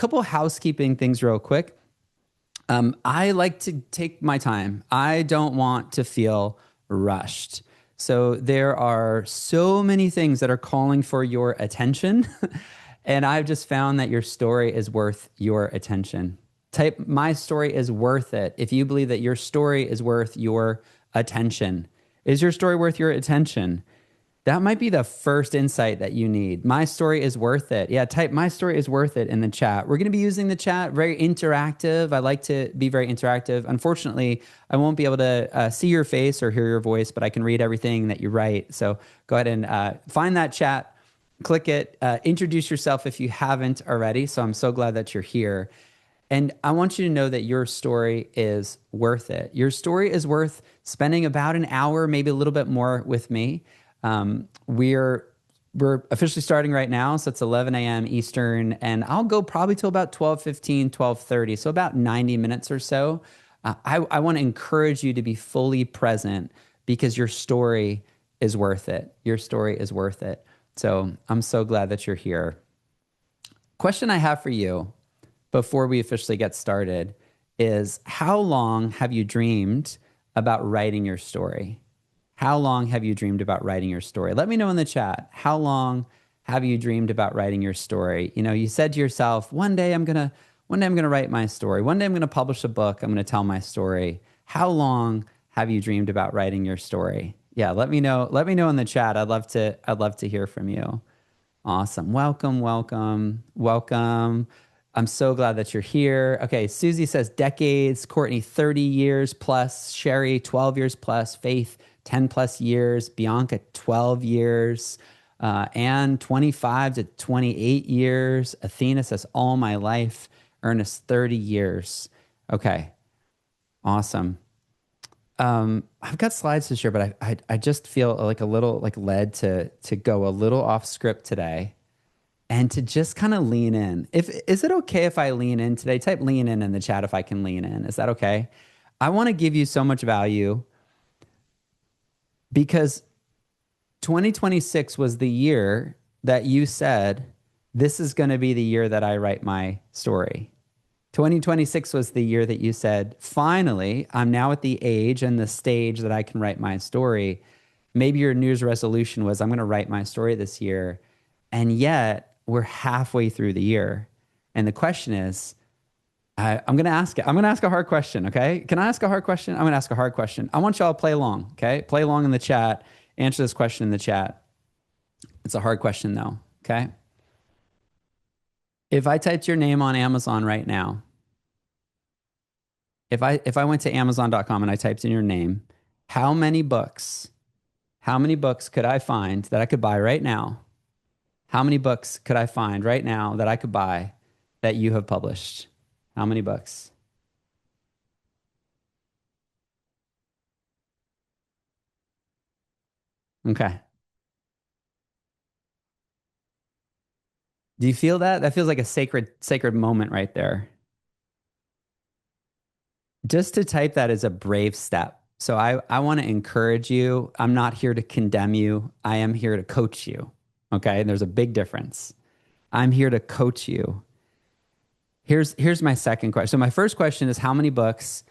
couple housekeeping things real quick. I like to take my time. I don't want to feel rushed. So there are so many things that are calling for your attention. And I've just found that your story is worth your attention. Type, my story is worth it. If you believe that your story is worth your attention, is your story worth your attention? That might be the first insight that you need. My story is worth it. Yeah, type my story is worth it in the chat. We're going to be using the chat, very interactive. I like to be very interactive. Unfortunately, I won't be able to see your face or hear your voice, but I can read everything that you write. So go ahead and find that chat, click it, introduce yourself if you haven't already. So I'm so glad that you're here. And I want you to know that your story is worth it. Your story is worth spending about an hour, maybe a little bit more with me. We're officially starting right now, so it's 11 a.m. Eastern, and I'll go probably till about 12:15, 12:30, so about 90 minutes or so. I want to encourage you to be fully present because your story is worth it. Your story is worth it. So I'm so glad that you're here. Question I have for you before we officially get started is, how long have you dreamed about writing your story? How long have you dreamed about writing your story? Let me know in the chat. How long have you dreamed about writing your story? You know, you said to yourself, one day I'm going to write my story. One day I'm going to publish a book. I'm going to tell my story. How long have you dreamed about writing your story? Yeah, let me know. Let me know in the chat. I'd love to hear from you. Awesome. Welcome, welcome, welcome. I'm so glad that you're here. Okay, Susie says decades, Courtney 30 years plus, Sherry 12 years plus, Faith 10 plus years, Bianca 12 years, Anne 25 to 28 years, Athena says all my life, Ernest 30 years. Okay, awesome. I've got slides to share, but I just feel like a little like led to go a little off script today and to just kind of lean in. Is it okay if I lean in today? Type lean in the chat if I can lean in. Is that okay? I want to give you so much value because 2026 was the year that you said, this is going to be the year that I write my story. 2026 was the year that you said, finally, I'm now at the age and the stage that I can write my story. Maybe your New Year's resolution was, I'm going to write my story this year. And yet we're halfway through the year. And the question is, I'm going to ask it. I'm going to ask a hard question. Okay. Can I ask a hard question? I'm going to ask a hard question. I want y'all to play along. Okay. Play along in the chat. Answer this question in the chat. It's a hard question though. Okay. If I typed your name on Amazon right now, if I went to Amazon.com and I typed in your name, how many books could I find that I could buy right now? How many books could I find right now that I could buy that you have published? How many books? Okay. Do you feel that? That feels like a sacred moment right there. Just to type that is a brave step. So I want to encourage you. I'm not here to condemn you. I am here to coach you. Okay? There's a big difference. I'm here to coach you. Here's my second question. So my first question is, how many books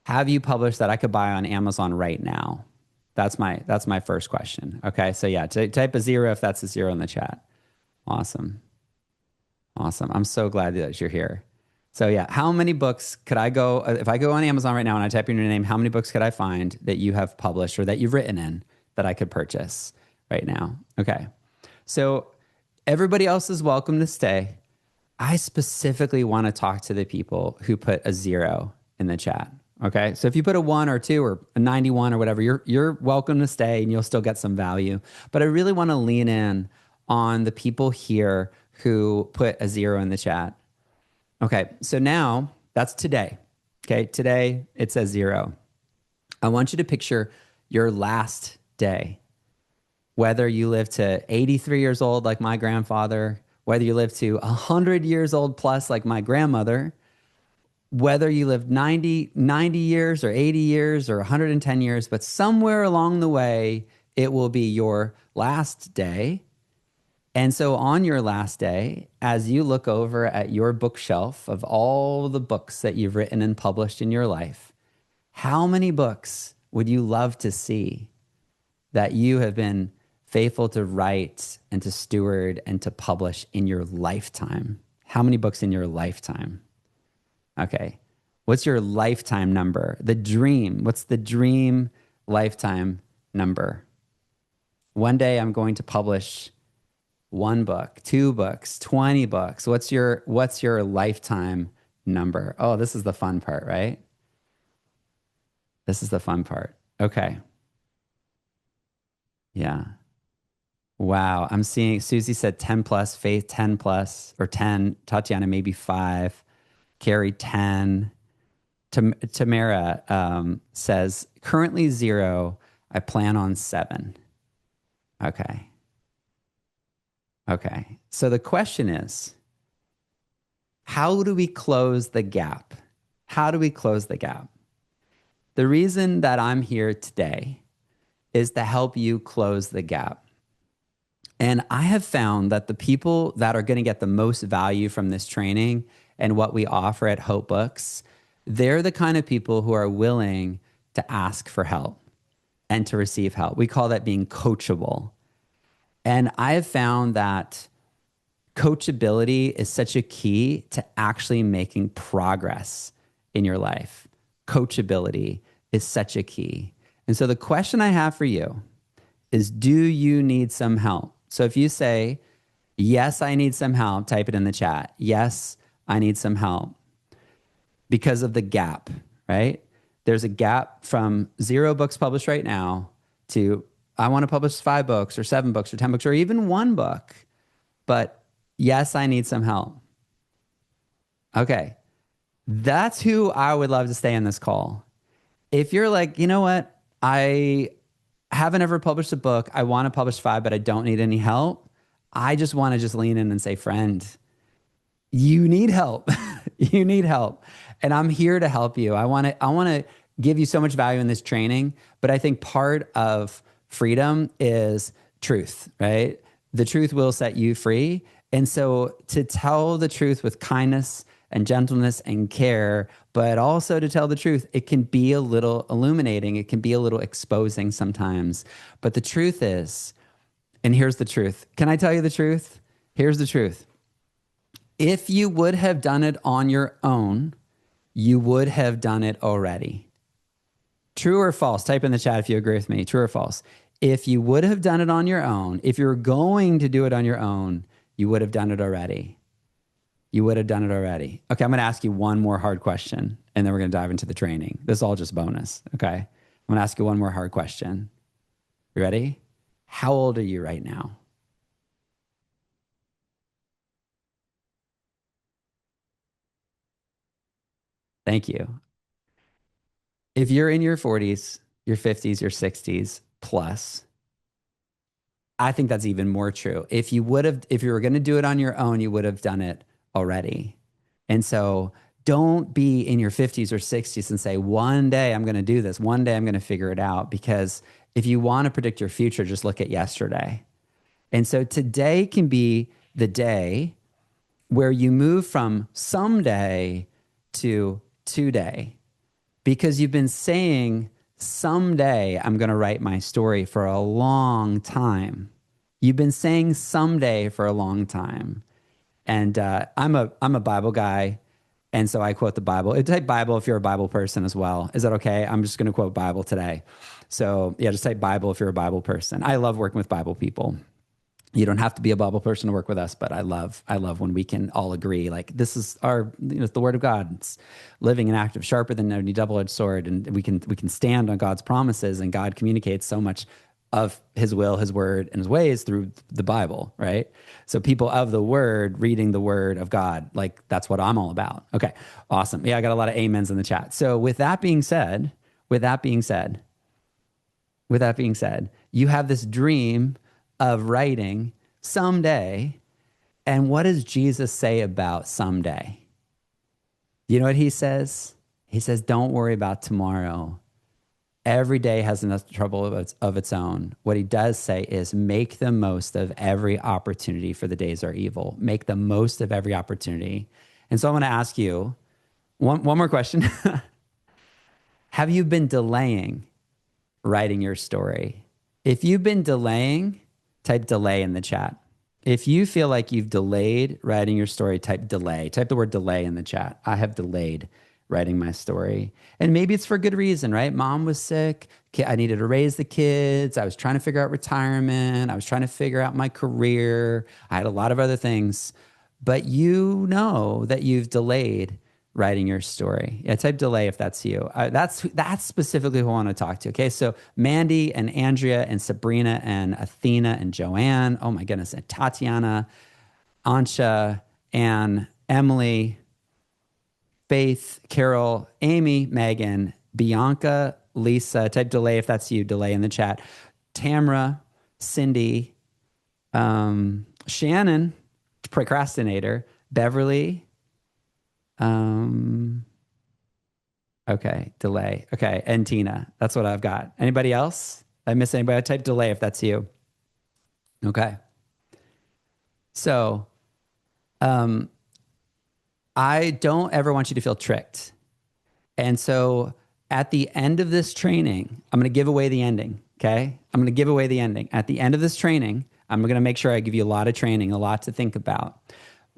have you published that I could buy on Amazon right now? That's my first question. Okay? So yeah, type a zero if that's a zero in the chat. Awesome. Awesome. I'm so glad that you're here. So yeah, how many books could I go, if I go on Amazon right now and I type in your name, how many books could I find that you have published or that you've written in that I could purchase right now? Okay. So everybody else is welcome to stay. I specifically want to talk to the people who put a zero in the chat. Okay. So if you put a one or two or a 91 or whatever, you're welcome to stay and you'll still get some value. But I really want to lean in on the people here who put a zero in the chat. Okay, so now that's today. Okay, today it says zero. I want you to picture your last day. Whether you live to 83 years old like my grandfather, whether you live to 100 years old plus like my grandmother, whether you live 90 years or 80 years or 110 years, but somewhere along the way, it will be your last day. And so on your last day, as you look over at your bookshelf of all the books that you've written and published in your life, how many books would you love to see that you have been faithful to write and to steward and to publish in your lifetime? How many books in your lifetime? Okay. What's your lifetime number? The dream. What's the dream lifetime number? One day I'm going to publish one book, two books, 20 books. What's your lifetime number? Oh, this is the fun part, right? This is the fun part. Okay. Yeah. Wow. I'm seeing Susie said 10 plus, Faith 10 plus or 10, Tatiana maybe 5, Carrie 10. Tamara says currently 0. I plan on 7. Okay. Okay. So the question is, how do we close the gap? How do we close the gap? The reason that I'm here today is to help you close the gap. And I have found that the people that are going to get the most value from this training and what we offer at Hope Books, they're the kind of people who are willing to ask for help and to receive help. We call that being coachable. And I have found that coachability is such a key to actually making progress in your life. Coachability is such a key. And so the question I have for you is, do you need some help? So if you say, yes, I need some help, type it in the chat. Yes, I need some help because of the gap, right? There's a gap from 0 books published right now to I want to publish 5 books or 7 books or 10 books or even 1 book. But yes, I need some help. Okay. That's who I would love to stay in this call. If you're like, you know what? I haven't ever published a book. I want to publish 5, but I don't need any help. I just want to just lean in and say, friend, you need help. You need help. And I'm here to help you. I want to give you so much value in this training, but I think part of freedom is truth, right? The truth will set you free. And so to tell the truth with kindness and gentleness and care, but also to tell the truth, it can be a little illuminating. It can be a little exposing sometimes. But the truth is, and here's the truth. Can I tell you the truth? Here's the truth. If you would have done it on your own, you would have done it already. True or false? Type in the chat if you agree with me. True or false? If you would have done it on your own, if you're going to do it on your own, you would have done it already. You would have done it already. Okay, I'm going to ask you one more hard question, and then we're going to dive into the training. This is all just bonus, okay? I'm going to ask you one more hard question. You ready? How old are you right now? Thank you. If you're in your 40s, your 50s, your 60s plus, I think that's even more true. If you were going to do it on your own, you would have done it already. And so don't be in your 50s or 60s and say, one day I'm going to do this. One day I'm going to figure it out. Because if you want to predict your future, just look at yesterday. And so today can be the day where you move from someday to today, because you've been saying, someday I'm going to write my story for a long time. You've been saying someday for a long time. And I'm a Bible guy, and so I quote the Bible. Type Bible if you're a Bible person as well. Is that okay? I'm just going to quote Bible today. So yeah, just type Bible if you're a Bible person. I love working with Bible people. You don't have to be a Bible person to work with us, but I love when we can all agree, like, this is the Word of God. It's living and active, sharper than any double-edged sword, and we can stand on God's promises, and God communicates so much of His will, His word, and His ways through the Bible, right? So people of the Word reading the Word of God, like, that's what I'm all about. Okay, awesome. Yeah, I got a lot of amens in the chat. So with that being said, you have this dream of writing someday. And what does Jesus say about someday? You know what He says? He says, don't worry about tomorrow. Every day has enough trouble of its own. What he does say is make the most of every opportunity, for the days are evil. Make the most of every opportunity. And so I want to ask you one more question. Have you been delaying writing your story? If you've been delaying, type delay in the chat. If you feel like you've delayed writing your story, type delay. Type the word delay in the chat. I have delayed writing my story. And maybe it's for good reason, right? Mom was sick. I needed to raise the kids. I was trying to figure out retirement. I was trying to figure out my career. I had a lot of other things. But you know that you've delayed writing your story. Yeah, type delay if that's you. That's specifically who I want to talk to. Okay, so Mandy and Andrea and Sabrina and Athena and Joanne. Oh my goodness, and Tatiana, Ansha, and Emily, Faith, Carol, Amy, Megan, Bianca, Lisa. Type delay if that's you. Delay in the chat. Tamra, Cindy, Shannon, procrastinator, Beverly. Okay, delay. Okay, and Tina. That's what I've got. Anybody else? I miss anybody? I type delay if that's you. Okay. So, I don't ever want you to feel tricked. And so at the end of this training, I'm going to give away the ending. Okay. I'm going to give away the ending. At the end of this training, I'm going to make sure I give you a lot of training, a lot to think about.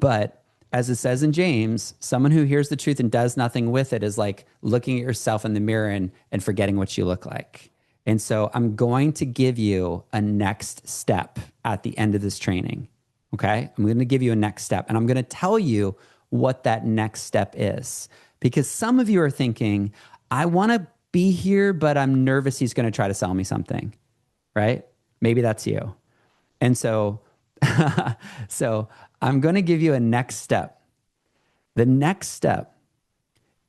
But as it says in James, someone who hears the truth and does nothing with it is like looking at yourself in the mirror and forgetting what you look like. And so I'm going to give you a next step at the end of this training. Okay. I'm going to give you a next step, and I'm going to tell you what that next step is. Because some of you are thinking, I want to be here, but I'm nervous he's going to try to sell me something, right? Maybe that's you. And so, so I'm going to give you a next step. The next step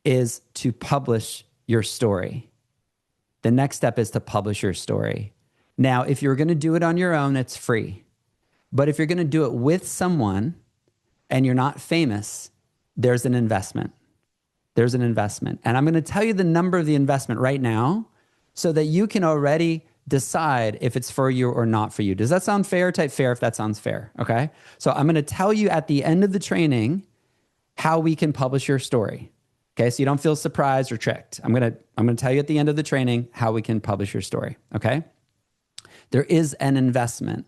is to publish your story. The next step is to publish your story. Now, if you're going to do it on your own, it's free. But if you're going to do it with someone and you're not famous, there's an investment. There's an investment. And I'm going to tell you the number of the investment right now so that you can already decide if it's for you or not for you. Does that sound fair? Type fair if that sounds fair. Okay. So I'm going to tell you at the end of the training how we can publish your story. Okay. So you don't feel surprised or tricked. I'm going to tell you at the end of the training how we can publish your story. Okay. There is an investment.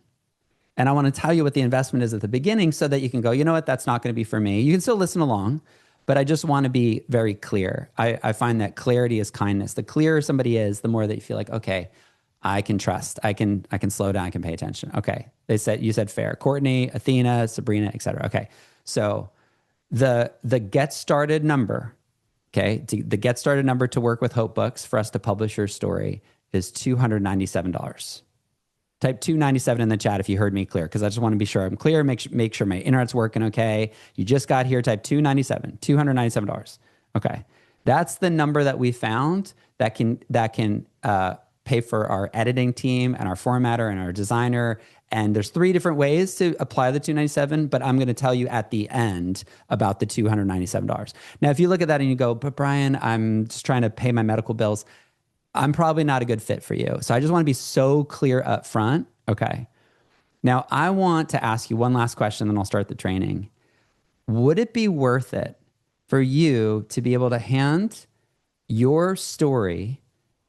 And I want to tell you what the investment is at the beginning so that you can go, you know what, that's not going to be for me. You can still listen along, but I just want to be very clear. I find that clarity is kindness. The clearer somebody is, the more that you feel like, okay, I can trust. I can slow down. I can pay attention. Okay. You said fair. Courtney, Athena, Sabrina, etc. Okay. So the get started number, okay, the get started number to work with Hope Books for us to publish your story is $297. Type 297 in the chat if you heard me clear, because I just want to be sure I'm clear. Make sure my internet's working okay. You just got here. Type 297, $297. Okay, that's the number that we found that can pay for our editing team and our formatter and our designer. And there's 3 different ways to apply the 297, but I'm going to tell you at the end about the $297. Now, if you look at that and you go, but Brian, I'm just trying to pay my medical bills, I'm probably not a good fit for you. So I just want to be so clear up front. Okay. Now I want to ask you one last question, then I'll start the training. Would it be worth it for you to be able to hand your story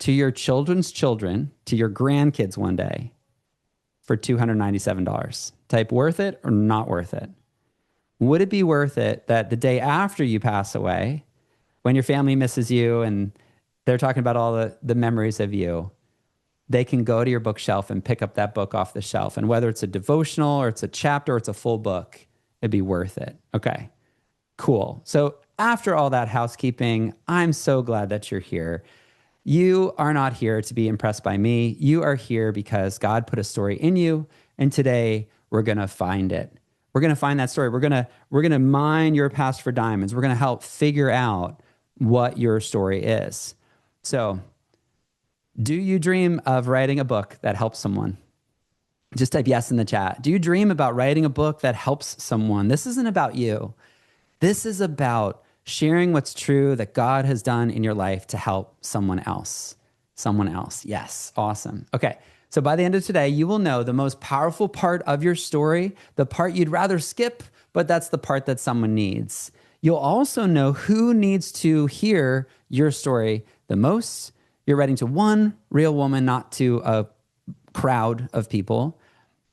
to your children's children, to your grandkids one day for $297? Type worth it or not worth it. Would it be worth it that the day after you pass away, when your family misses you and they're talking about all the memories of you, they can go to your bookshelf and pick up that book off the shelf. And whether it's a devotional or it's a chapter or it's a full book, it'd be worth it. Okay, cool. So after all that housekeeping, I'm so glad that you're here. You are not here to be impressed by me. You are here because God put a story in you. And today we're going to find it. We're going to find that story. We're going to mine your past for diamonds. We're going to help figure out what your story is. So, do you dream of writing a book that helps someone? Just type yes in the chat. Do you dream about writing a book that helps someone? This isn't about you. This is about sharing what's true that God has done in your life to help someone else. someone else. Yes, awesome. Okay. So by the end of today, you will know the most powerful part of your story, the part you'd rather skip, but that's the part that someone needs. You'll also know who needs to hear your story the most. You're writing to one real woman, not to a crowd of people.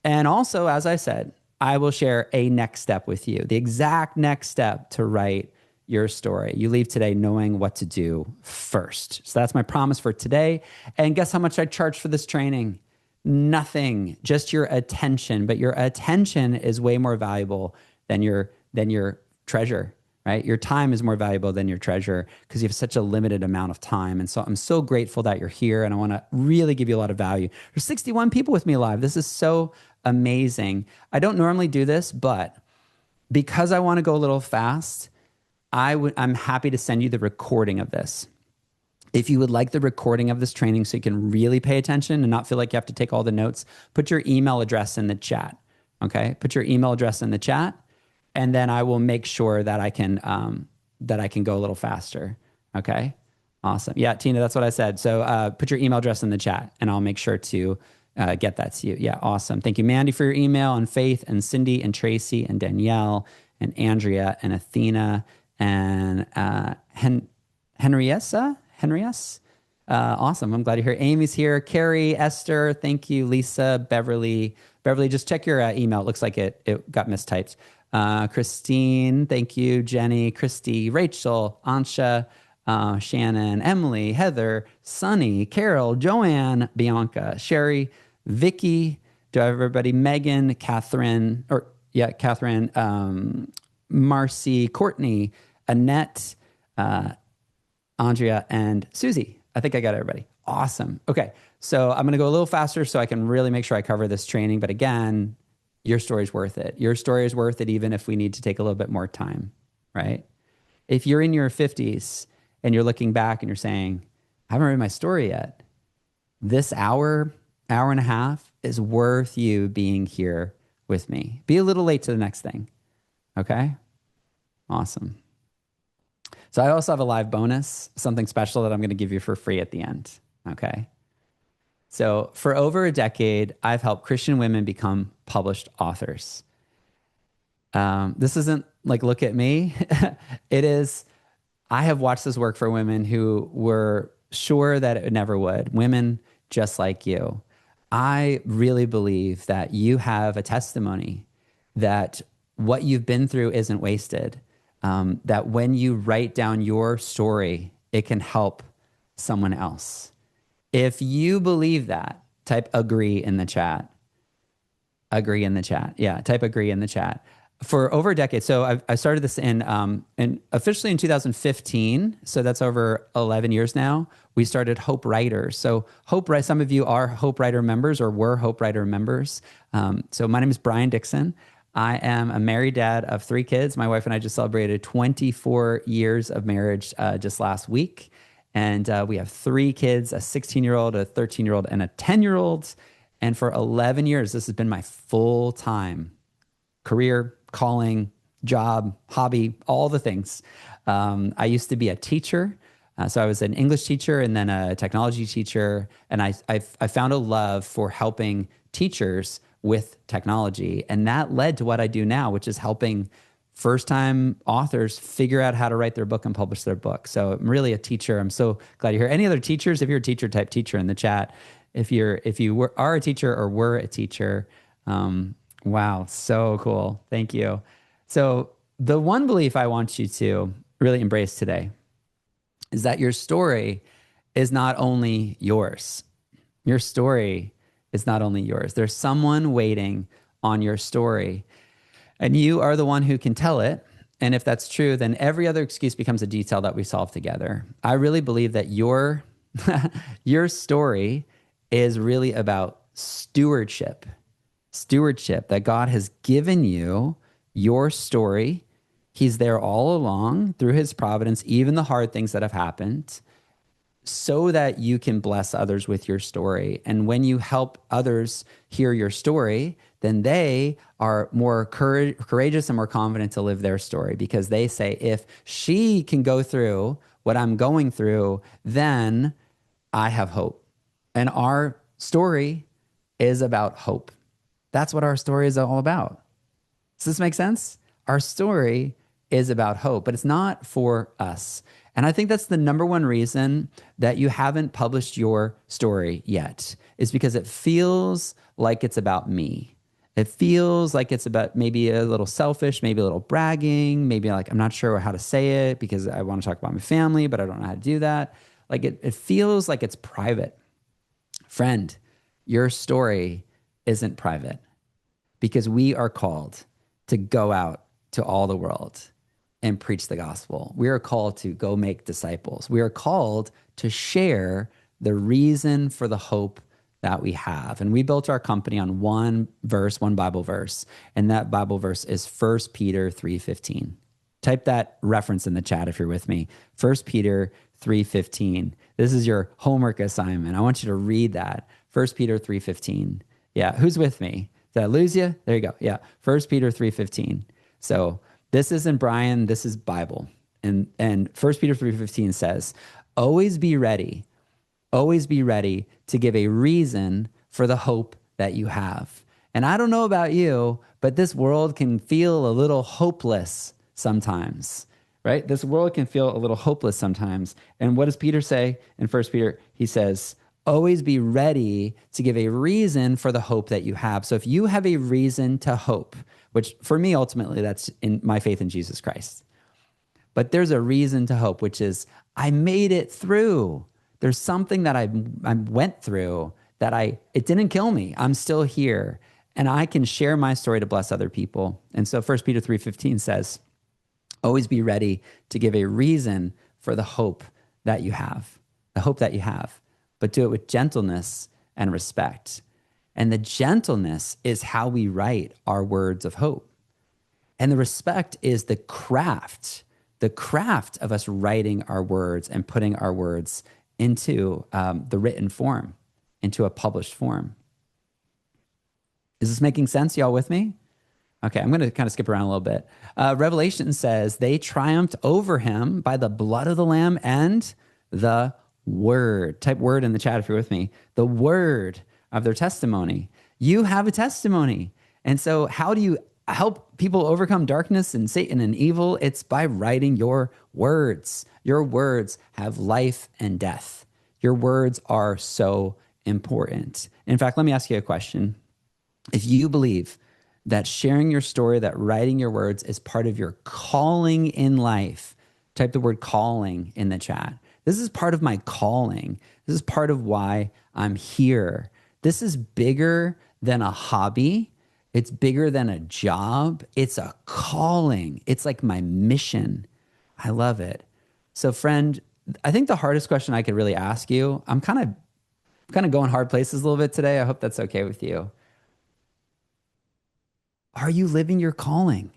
And also, as I said, I will share a next step with you, the exact next step to write your story. You leave today knowing what to do first. So that's my promise for today. And guess how much I charge for this training? Nothing, just your attention. But your attention is way more valuable than your treasure, right? Your time is more valuable than your treasure because you have such a limited amount of time. And so I'm so grateful that you're here, and I want to really give you a lot of value. There's 61 people with me live. This is so amazing. I don't normally do this, but because I want to go a little fast, I'm happy to send you the recording of this. If you would like the recording of this training so you can really pay attention and not feel like you have to take all the notes, put your email address in the chat, okay? Put your email address in the chat, and then I will make sure that I can go a little faster, okay? Awesome. Yeah, Tina, that's what I said. So put your email address in the chat, and I'll make sure to get that to you. Yeah, awesome. Thank you, Mandy, for your email, and Faith, and Cindy, and Tracy, and Danielle, and Andrea, and Athena, and Henriessa. Awesome. I'm glad you're here. Amy's here. Carrie, Esther, thank you. Lisa, Beverly, just check your email. It looks like it got mistyped. Christine, thank you. Jenny, Christy, Rachel, Ansha, Shannon, Emily, Heather, Sunny, Carol, Joanne, Bianca, Sherry, Vicky, do I have everybody? Megan, Catherine, Marcy, Courtney, Annette, Andrea, and Susie. I think I got everybody. Awesome. Okay. So I'm going to go a little faster so I can really make sure I cover this training. But again, your story's worth it. Your story is worth it even if we need to take a little bit more time, right? If you're in your 50s and you're looking back and you're saying, I haven't read my story yet, this hour and a half is worth you being here with me. Be a little late to the next thing. Okay? Awesome. So I also have a live bonus, something special that I'm going to give you for free at the end. Okay? So for over a decade, I've helped Christian women become published authors. This isn't like, look at me. It is, I have watched this work for women who were sure that it never would. Women just like you. I really believe that you have a testimony that what you've been through isn't wasted. That when you write down your story, it can help someone else. If you believe that, type agree in the chat. Agree in the chat. Yeah, type agree in the chat. For over a decade, so I started this in officially in 2015, so that's over 11 years now. We started Hope Writers. So some of you are Hope Writer members or were Hope Writer members. So my name is Brian Dixon. I am a married dad of 3 kids. My wife and I just celebrated 24 years of marriage just last week. And we have 3 kids, a 16-year-old, a 13-year-old, and a 10-year-old. And for 11 years, this has been my full-time career, calling, job, hobby, all the things. I used to be a teacher. So I was an English teacher and then a technology teacher. And I found a love for helping teachers with technology. And that led to what I do now, which is helping first-time authors figure out how to write their book and publish their book. So I'm really a teacher. I'm so glad you're here. Any other teachers? If you're a teacher, type teacher in the chat. If you are a teacher or were a teacher, wow, so cool. Thank you. So the one belief I want you to really embrace today is that your story is not only yours. Your story is not only yours. There's someone waiting on your story, and you are the one who can tell it. And if that's true, then every other excuse becomes a detail that we solve together. I really believe that your story is really about stewardship, that God has given you your story. He's there all along through his providence, even the hard things that have happened, so that you can bless others with your story. And when you help others hear your story, then they are more courageous and more confident to live their story, because they say, if she can go through what I'm going through, then I have hope. And our story is about hope. That's what our story is all about. Does this make sense? Our story is about hope, but it's not for us. And I think that's the number one reason that you haven't published your story yet, is because it feels like it's about me. It feels like it's about maybe a little selfish, maybe a little bragging, maybe like I'm not sure how to say it because I want to talk about my family, but I don't know how to do that. Like it feels like it's private. Friend, your story isn't private because we are called to go out to all the world and preach the gospel. We are called to go make disciples. We are called to share the reason for the hope that we have. And we built our company on one verse, one Bible verse, and that Bible verse is 1 Peter 3:15. Type that reference in the chat if you're with me. 1 Peter 3:15. This is your homework assignment. I want you to read that. 1 Peter 3:15. Yeah, who's with me? Did I lose you? There you go. Yeah, 1 Peter 3:15. So this isn't Brian, this is Bible. And 1 Peter 3:15 says, always be ready to give a reason for the hope that you have. And I don't know about you, but this world can feel a little hopeless sometimes, right? This world can feel a little hopeless sometimes. And what does Peter say in 1 Peter? He says, always be ready to give a reason for the hope that you have. So if you have a reason to hope, which for me, ultimately, that's in my faith in Jesus Christ. But there's a reason to hope, which is I made it through. There's something that I went through that it didn't kill me. I'm still here and I can share my story to bless other people. And so 1 Peter 3:15 says, always be ready to give a reason for the hope that you have, but do it with gentleness and respect. And the gentleness is how we write our words of hope. And the respect is the craft of us writing our words and putting our words into the written form, into a published form. Is this making sense? Y'all with me? Okay, I'm going to kind of skip around a little bit. Revelation says they triumphed over him by the blood of the Lamb and the word. Type word in the chat if you're with me. The word of their testimony. You have a testimony. And so how do you help people overcome darkness and Satan and evil? It's by writing your words. Your words have life and death. Your words are so important. In fact, let me ask you a question. If you believe that sharing your story, that writing your words is part of your calling in life, type the word calling in the chat. This is part of my calling. This is part of why I'm here. This is bigger than a hobby. It's bigger than a job. It's a calling. It's like my mission. I love it. So friend, I think the hardest question I could really ask you, I'm kind of going hard places a little bit today. I hope that's okay with you. Are you living your calling?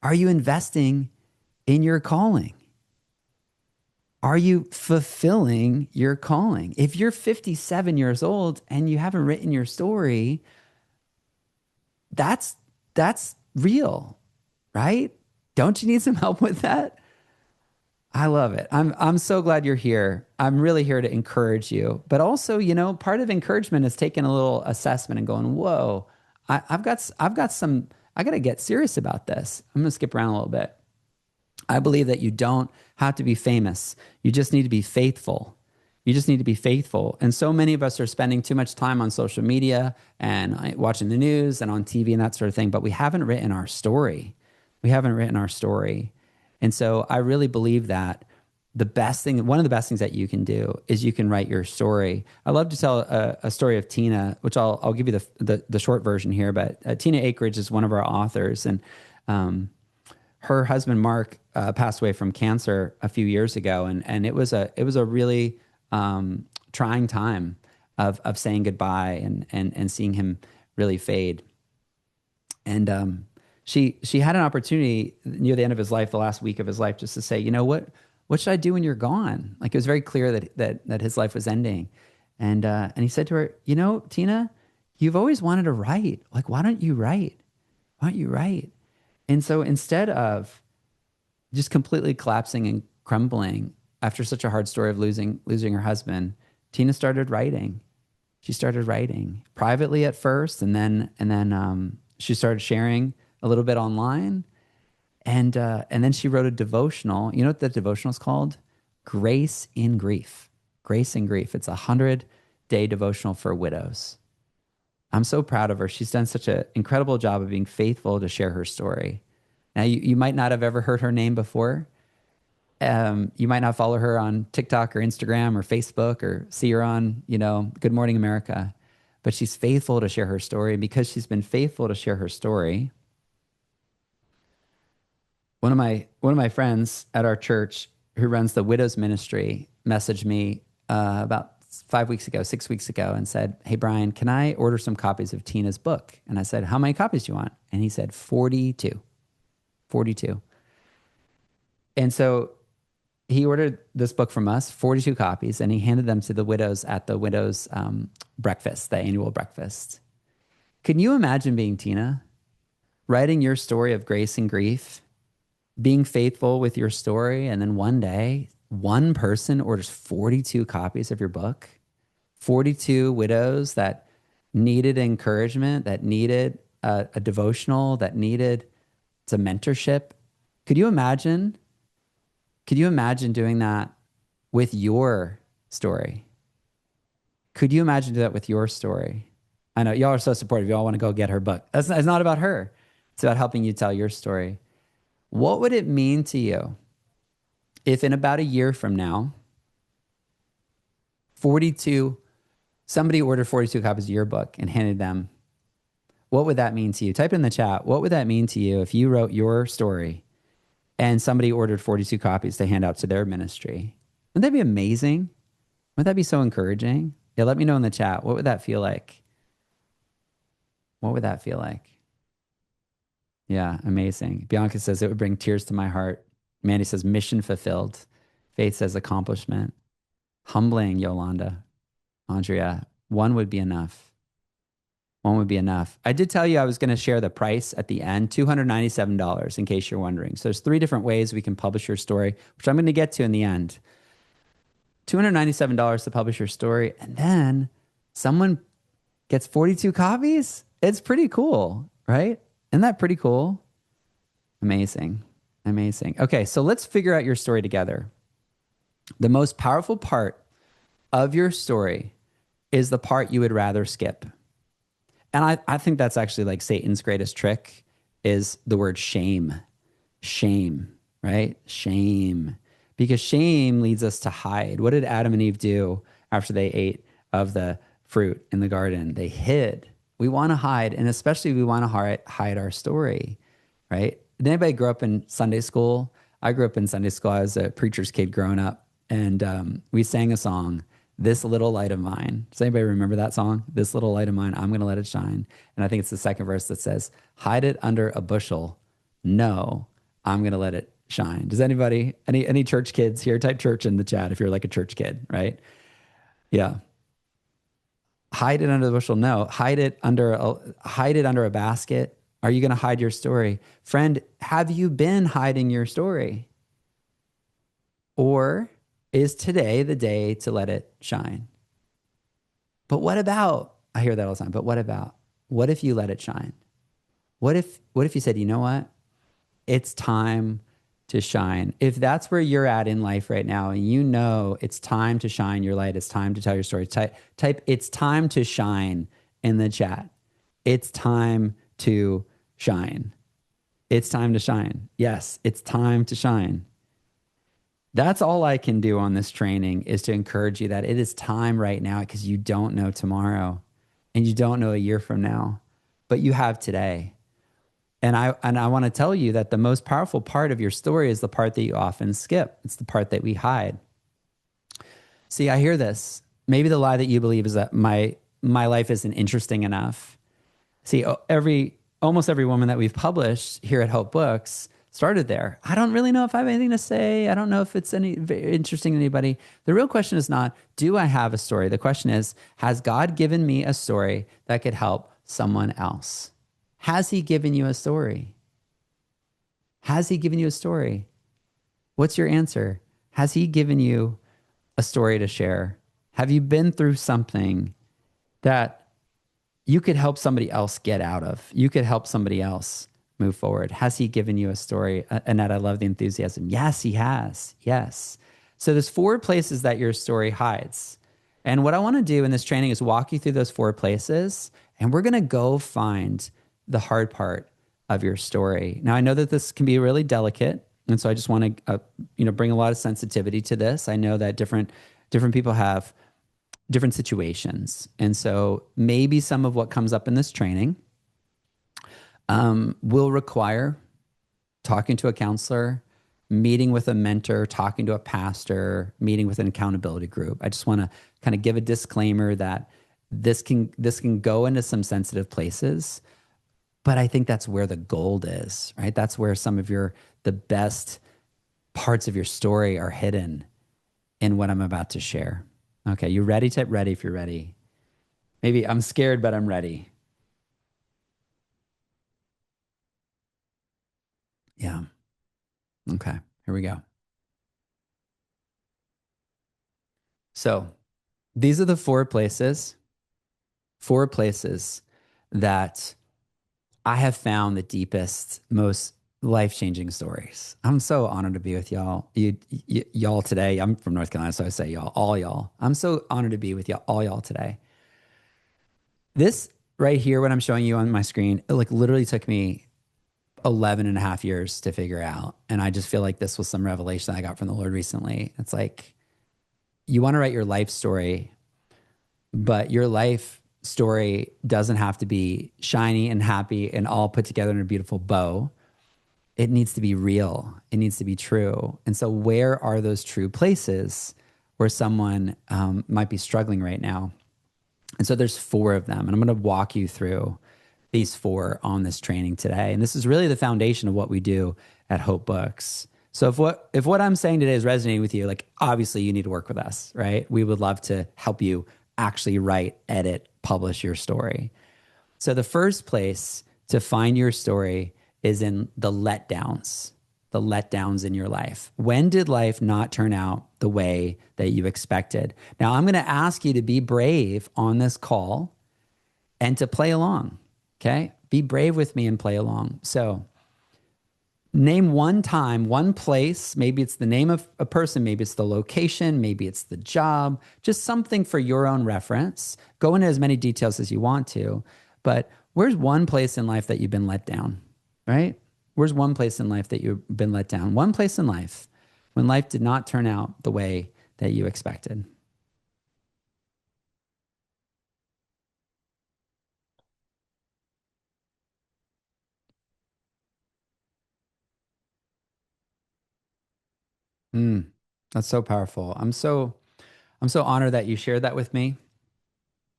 Are you investing in your calling? Are you fulfilling your calling? If you're 57 years old and you haven't written your story, that's real, right? Don't you need some help with that? I love it. I'm so glad you're here. I'm really here to encourage you. But also, part of encouragement is taking a little assessment and going, whoa, I've got some, I got to get serious about this. I'm going to skip around a little bit. I believe that you don't have to be famous. You just need to be faithful. You just need to be faithful. And so many of us are spending too much time on social media and watching the news and on TV and that sort of thing, but we haven't written our story. And so I really believe that one of the best things that you can do is you can write your story. I love to tell a story of Tina, which I'll give you the short version here, but Tina Akridge is one of our authors, and her husband Mark passed away from cancer a few years ago, and it was a really trying time of saying goodbye and seeing him really fade. And she had an opportunity near the end of his life, the last week of his life, just to say, what should I do when you're gone? Like, it was very clear that his life was ending. And he said to her, Tina, you've always wanted to write. Like, why don't you write? And so instead of just completely collapsing and crumbling after such a hard story of losing her husband, Tina started writing. She started writing privately at first, and then she started sharing a little bit online, and then she wrote a devotional. You know what the devotional is called? Grace in Grief. Grace in Grief. It's a 100-day devotional for widows. I'm so proud of her. She's done such an incredible job of being faithful to share her story. Now, you might not have ever heard her name before. You might not follow her on TikTok or Instagram or Facebook or see her on, Good Morning America. But she's faithful to share her story. And because she's been faithful to share her story, one of my friends at our church who runs the widows ministry messaged me about 5 weeks ago, 6 weeks ago, and said, "Hey Brian, can I order some copies of Tina's book?" And I said, "How many copies do you want?" And he said, 42. 42. And so he ordered this book from us, 42 copies, and he handed them to the widows at the widows' breakfast, the annual breakfast. Can you imagine being Tina, writing your story of grace and grief, being faithful with your story, and then one day, one person orders 42 copies of your book, 42 widows that needed encouragement, that needed a devotional, that needed some mentorship? Could you imagine? Could you imagine doing that with your story? Could you imagine doing that with your story? I know y'all are so supportive. Y'all want to go get her book. It's not about her. It's about helping you tell your story. What would it mean to you if in about a year from now, 42, somebody ordered 42 copies of your book and handed them? What would that mean to you? Type in the chat. What would that mean to you if you wrote your story and somebody ordered 42 copies to hand out to their ministry? Wouldn't that be amazing? Wouldn't that be so encouraging? Yeah, let me know in the chat. What would that feel like? What would that feel like? Yeah, amazing. Bianca says it would bring tears to my heart. Mandy says mission fulfilled. Faith says accomplishment. Humbling, Yolanda. Andrea, one would be enough. One would be enough. I did tell you I was going to share the price at the end, $297, in case you're wondering. So there's 3 different ways we can publish your story, which I'm going to get to in the end. $297 to publish your story, and then someone gets 42 copies? It's pretty cool, right? Isn't that pretty cool? Amazing. Amazing. Okay, so let's figure out your story together. The most powerful part of your story is the part you would rather skip. And I think that's actually like Satan's greatest trick is the word shame. Shame, right? Shame. Because shame leads us to hide. What did Adam and Eve do after they ate of the fruit in the garden? They hid. We want to hide, and especially we want to hide our story, right? Did anybody grow up in Sunday school? I grew up in Sunday school. I was a preacher's kid growing up, and we sang a song, "This Little Light of Mine." Does anybody remember that song? "This little light of mine, I'm going to let it shine." And I think it's the second verse that says, "Hide it under a bushel. No, I'm going to let it shine." Does anybody, any church kids here? Type church in the chat if you're like a church kid, right? Yeah. Hide it under the bushel. No, hide it under a basket. Are you going to hide your story? Friend, have you been hiding your story? Or is today the day to let it shine? But what about, I hear that all the time, but what about, what if you let it shine? What if you said, you know what? It's time to shine. If that's where you're at in life right now, and you know it's time to shine your light, it's time to tell your story, type "it's time to shine" in the chat. It's time to shine. It's time to shine. Yes, it's time to shine. That's all I can do on this training, is to encourage you that it is time right now, because you don't know tomorrow and you don't know a year from now, but you have today. And I want to tell you that the most powerful part of your story is the part that you often skip. It's the part that we hide. See, I hear this. Maybe the lie that you believe is that my life isn't interesting enough. See, almost every woman that we've published here at Hope Books started there. I don't really know if I have anything to say. I don't know if it's interesting to anybody. The real question is not, do I have a story? The question is, has God given me a story that could help someone else? Has he given you a story? Has he given you a story? What's your answer? Has he given you a story to share? Have you been through something that you could help somebody else get out of? You could help somebody else move forward. Has he given you a story? Annette, I love the enthusiasm. Yes, he has. Yes. So there's four places that your story hides. And what I want to do in this training is walk you through those four places, and we're going to go find the hard part of your story. Now, I know that this can be really delicate, and so I just want to, bring a lot of sensitivity to this. I know that different people have different situations, and so maybe some of what comes up in this training will require talking to a counselor, meeting with a mentor, talking to a pastor, meeting with an accountability group. I just want to kind of give a disclaimer that this can go into some sensitive places, but I think that's where the gold is, right? That's where some of the best parts of your story are hidden in what I'm about to share. Okay, you ready? Type ready if you're ready. Maybe I'm scared, but I'm ready. Yeah. Okay, here we go. So these are the four places that I have found the deepest, most life-changing stories. I'm so honored to be with y'all. Y'all today. I'm from North Carolina, so I say y'all, all y'all. I'm so honored to be with y'all, all y'all today. This right here, what I'm showing you on my screen, it like literally took me 11 and a half years to figure out. And I just feel like this was some revelation I got from the Lord recently. It's like, you want to write your life story, but your life story doesn't have to be shiny and happy and all put together in a beautiful bow. It needs to be real. It needs to be true. And so, where are those true places where someone might be struggling right now? And so, there's four of them. And I'm going to walk you through these four on this training today. And this is really the foundation of what we do at Hope Books. So if what I'm saying today is resonating with you, like obviously you need to work with us, right? We would love to help you actually write, edit, publish your story. So the first place to find your story is in the letdowns in your life. When did life not turn out the way that you expected? Now I'm going to ask you to be brave on this call and to play along. Okay. Be brave with me and play along. So, name one time, one place. Maybe it's the name of a person, maybe it's the location, maybe it's the job, just something for your own reference. Go into as many details as you want to. But where's one place in life that you've been let down, right? Where's one place in life that you've been let down? One place in life when life did not turn out the way that you expected. Mm, that's so powerful. I'm so honored that you shared that with me.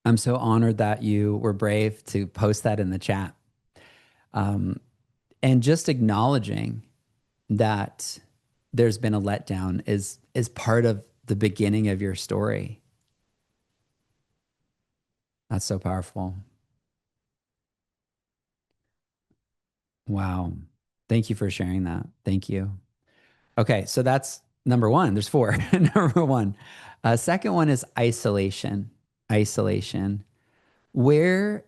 I'm so honored that you were brave to post that in the chat. Um, and just acknowledging that there's been a letdown is part of the beginning of your story. That's so powerful. Wow. Thank you for sharing that. Thank you. Okay, so that's number one. There's four. Number one. Second one is isolation. Isolation. Where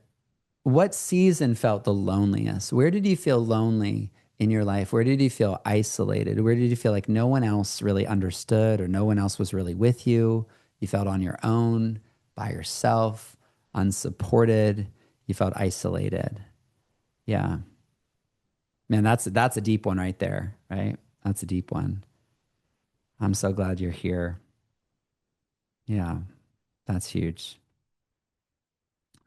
What season felt the loneliest? Where did you feel lonely in your life? Where did you feel isolated? Where did you feel like no one else really understood or no one else was really with you? You felt on your own, by yourself, unsupported. You felt isolated. Yeah. Man, that's a deep one right there, right? That's a deep one. I'm so glad you're here. Yeah. That's huge.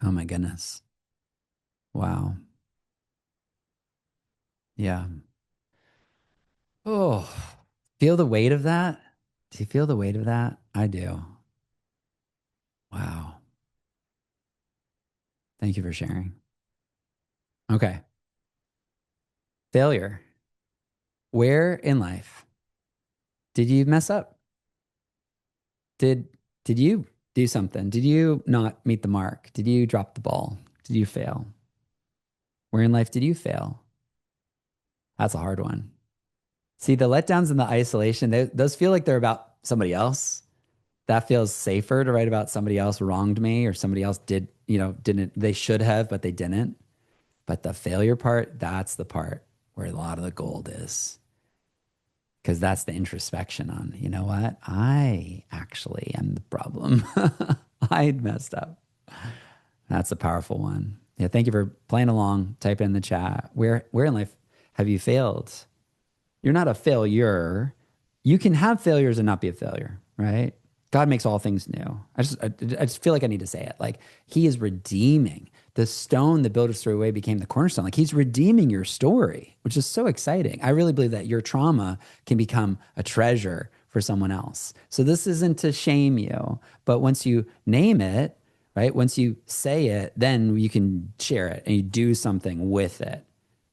Oh my goodness. Wow. Yeah. Oh, feel the weight of that? Do you feel the weight of that? I do. Wow. Thank you for sharing. Okay. Failure. Where in life did you mess up? Did did you do something? Did you not meet the mark? Did you drop the ball? Did you fail? Where in life did you fail? That's a hard one. See, the letdowns and the isolation, those feel like they're about somebody else. That feels safer to write about somebody else wronged me or somebody else did, didn't, they should have, but they didn't. But the failure part, that's the part where a lot of the gold is. Because that's the introspection on, you know what? I actually am the problem. I messed up. That's a powerful one. Yeah, thank you for playing along. Type it in the chat. Where in life have you failed? You're not a failure. You can have failures and not be a failure, right? God makes all things new. I just feel like I need to say it. Like he is redeeming the stone the builders threw away became the cornerstone. Like he's redeeming your story, which is so exciting. I really believe that your trauma can become a treasure for someone else. So this isn't to shame you, but once you name it, right? Once you say it, then you can share it and you do something with it,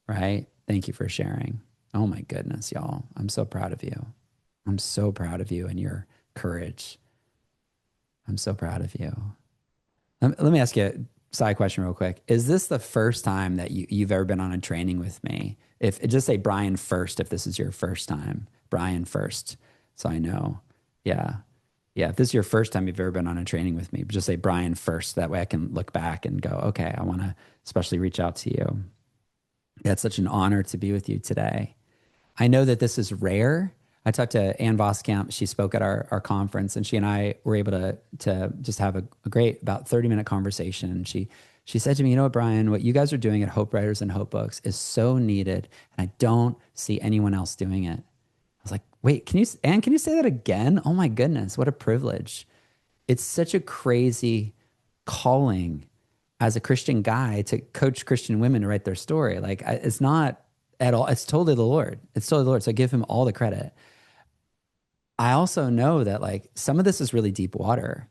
right? Thank you for sharing. Oh my goodness, y'all. I'm so proud of you. I'm so proud of you and your courage. I'm so proud of you. Let me ask you a side question real quick. Is this the first time that you've ever been on a training with me? If just say Brian first, if this is your first time, Brian first. So I know. Yeah. Yeah. If this is your first time you've ever been on a training with me, just say Brian first. That way I can look back and go, okay, I want to especially reach out to you. It's such an honor to be with you today. I know that this is rare. I talked to Ann Voskamp. She spoke at our conference, and she and I were able to just have a great about 30-minute conversation. And she said to me, you know what, Brian, what you guys are doing at Hope Writers and Hope Books is so needed, and I don't see anyone else doing it. I was like, wait, Ann, can you say that again? Oh my goodness, what a privilege. It's such a crazy calling as a Christian guy to coach Christian women to write their story. Like it's not at all, it's totally the Lord. It's totally the Lord. So I give him all the credit. I also know that like some of this is really deep water.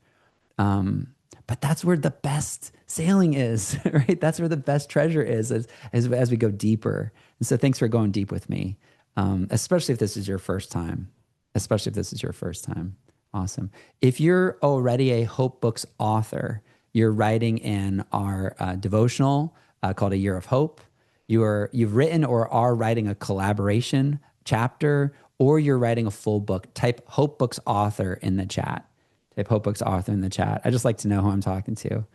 But that's where the best sailing is, right? That's where the best treasure is as we go deeper. And so thanks for going deep with me, especially if this is your first time, especially if this is your first time. Awesome. If you're already a Hope Books author, you're writing in our devotional called A Year of Hope. You've written or are writing a collaboration chapter, or you're writing a full book. Type Hope Books author in the chat. Type Hope Books author in the chat. I just like to know who I'm talking to.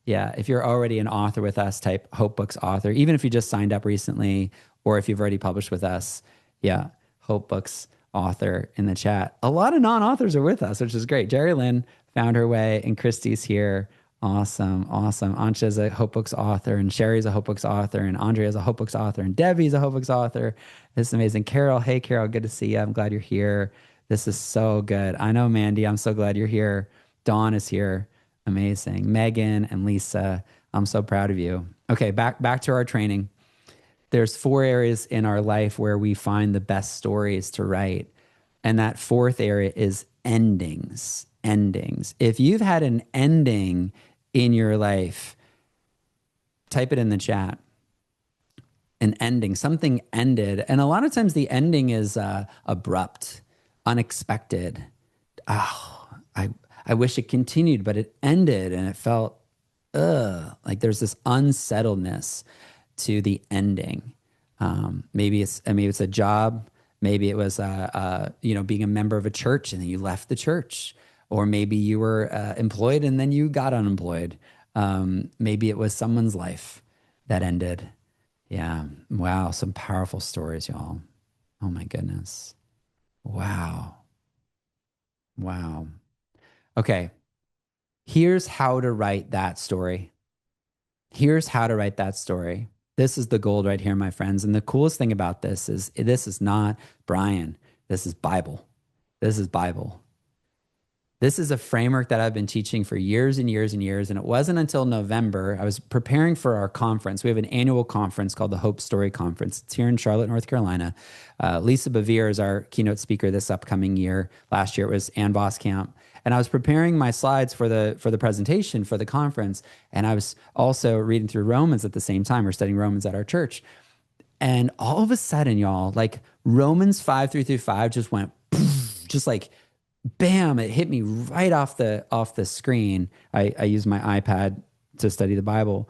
Yeah, if you're already an author with us, type Hope Books author. Even if you just signed up recently, or if you've already published with us, yeah, Hope Books author in the chat. A lot of non-authors are with us, which is great. Jerry Lynn found her way, and Christy's here. Awesome, awesome. Ansha's a Hope Books author, and Sherry's a Hope Books author, and Andrea's a Hope Books author, and Debbie's a Hope Books author. This is amazing. Carol, hey Carol, good to see you. I'm glad you're here. This is so good. I know, Mandy, I'm so glad you're here. Dawn is here. Amazing. Megan and Lisa, I'm so proud of you. Okay, back to our training. There's 4 areas in our life where we find the best stories to write. And that 4th area is endings. Endings. If you've had an ending in your life, type it in the chat. An ending, something ended. And a lot of times the ending is abrupt, unexpected. Oh, I wish it continued, but it ended and it felt, like there's this unsettledness to the ending. Maybe it's a job. Maybe it was, being a member of a church and then you left the church. Or maybe you were employed and then you got unemployed. Maybe it was someone's life that ended. Yeah. Wow. Some powerful stories, y'all. Oh my goodness. Wow. Wow. Okay. Here's how to write that story. Here's how to write that story. This is the gold right here, my friends. And the coolest thing about this is not Brian. This is Bible. This is Bible. This is a framework that I've been teaching for years and years and years. And it wasn't until November, I was preparing for our conference. We have an annual conference called the Hope Story Conference. It's here in Charlotte, North Carolina. Lisa Bevere is our keynote speaker this upcoming year. Last year it was Ann Voskamp. And I was preparing my slides for the presentation for the conference. And I was also reading through Romans at the same time. We're studying Romans at our church. And all of a sudden, y'all, like Romans 5:3-5 just went, poof, just like, bam, it hit me right off the screen. I use my iPad to study the Bible.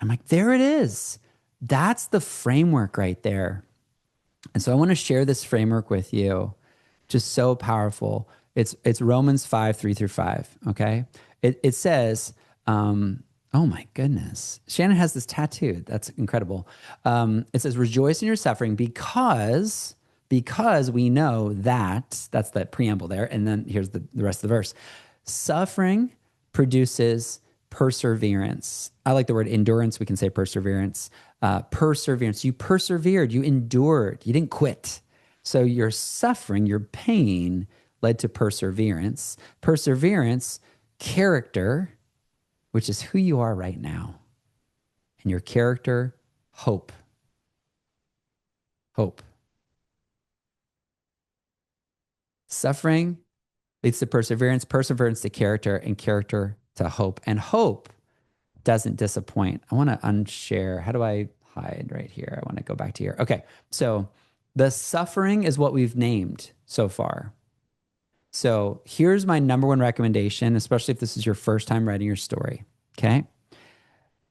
I'm like, there it is. That's the framework right there. And so I want to share this framework with you. Just so powerful. It's Romans 5, 3 through 5. Okay. It says, oh my goodness. Shannon has this tattooed. That's incredible. It says, rejoice in your suffering because we know that's the preamble there. And then here's the rest of the verse. Suffering produces perseverance. I like the word endurance. We can say perseverance. Perseverance. You persevered, you endured, you didn't quit. So your suffering, your pain led to perseverance. Perseverance, character, which is who you are right now. And your character, hope. Hope. Suffering leads to perseverance, perseverance to character, and character to hope. And hope doesn't disappoint. I want to unshare. How do I hide right here? I want to go back to here. Okay. So the suffering is what we've named so far. So here's my number one recommendation, especially if this is your first time writing your story. Okay.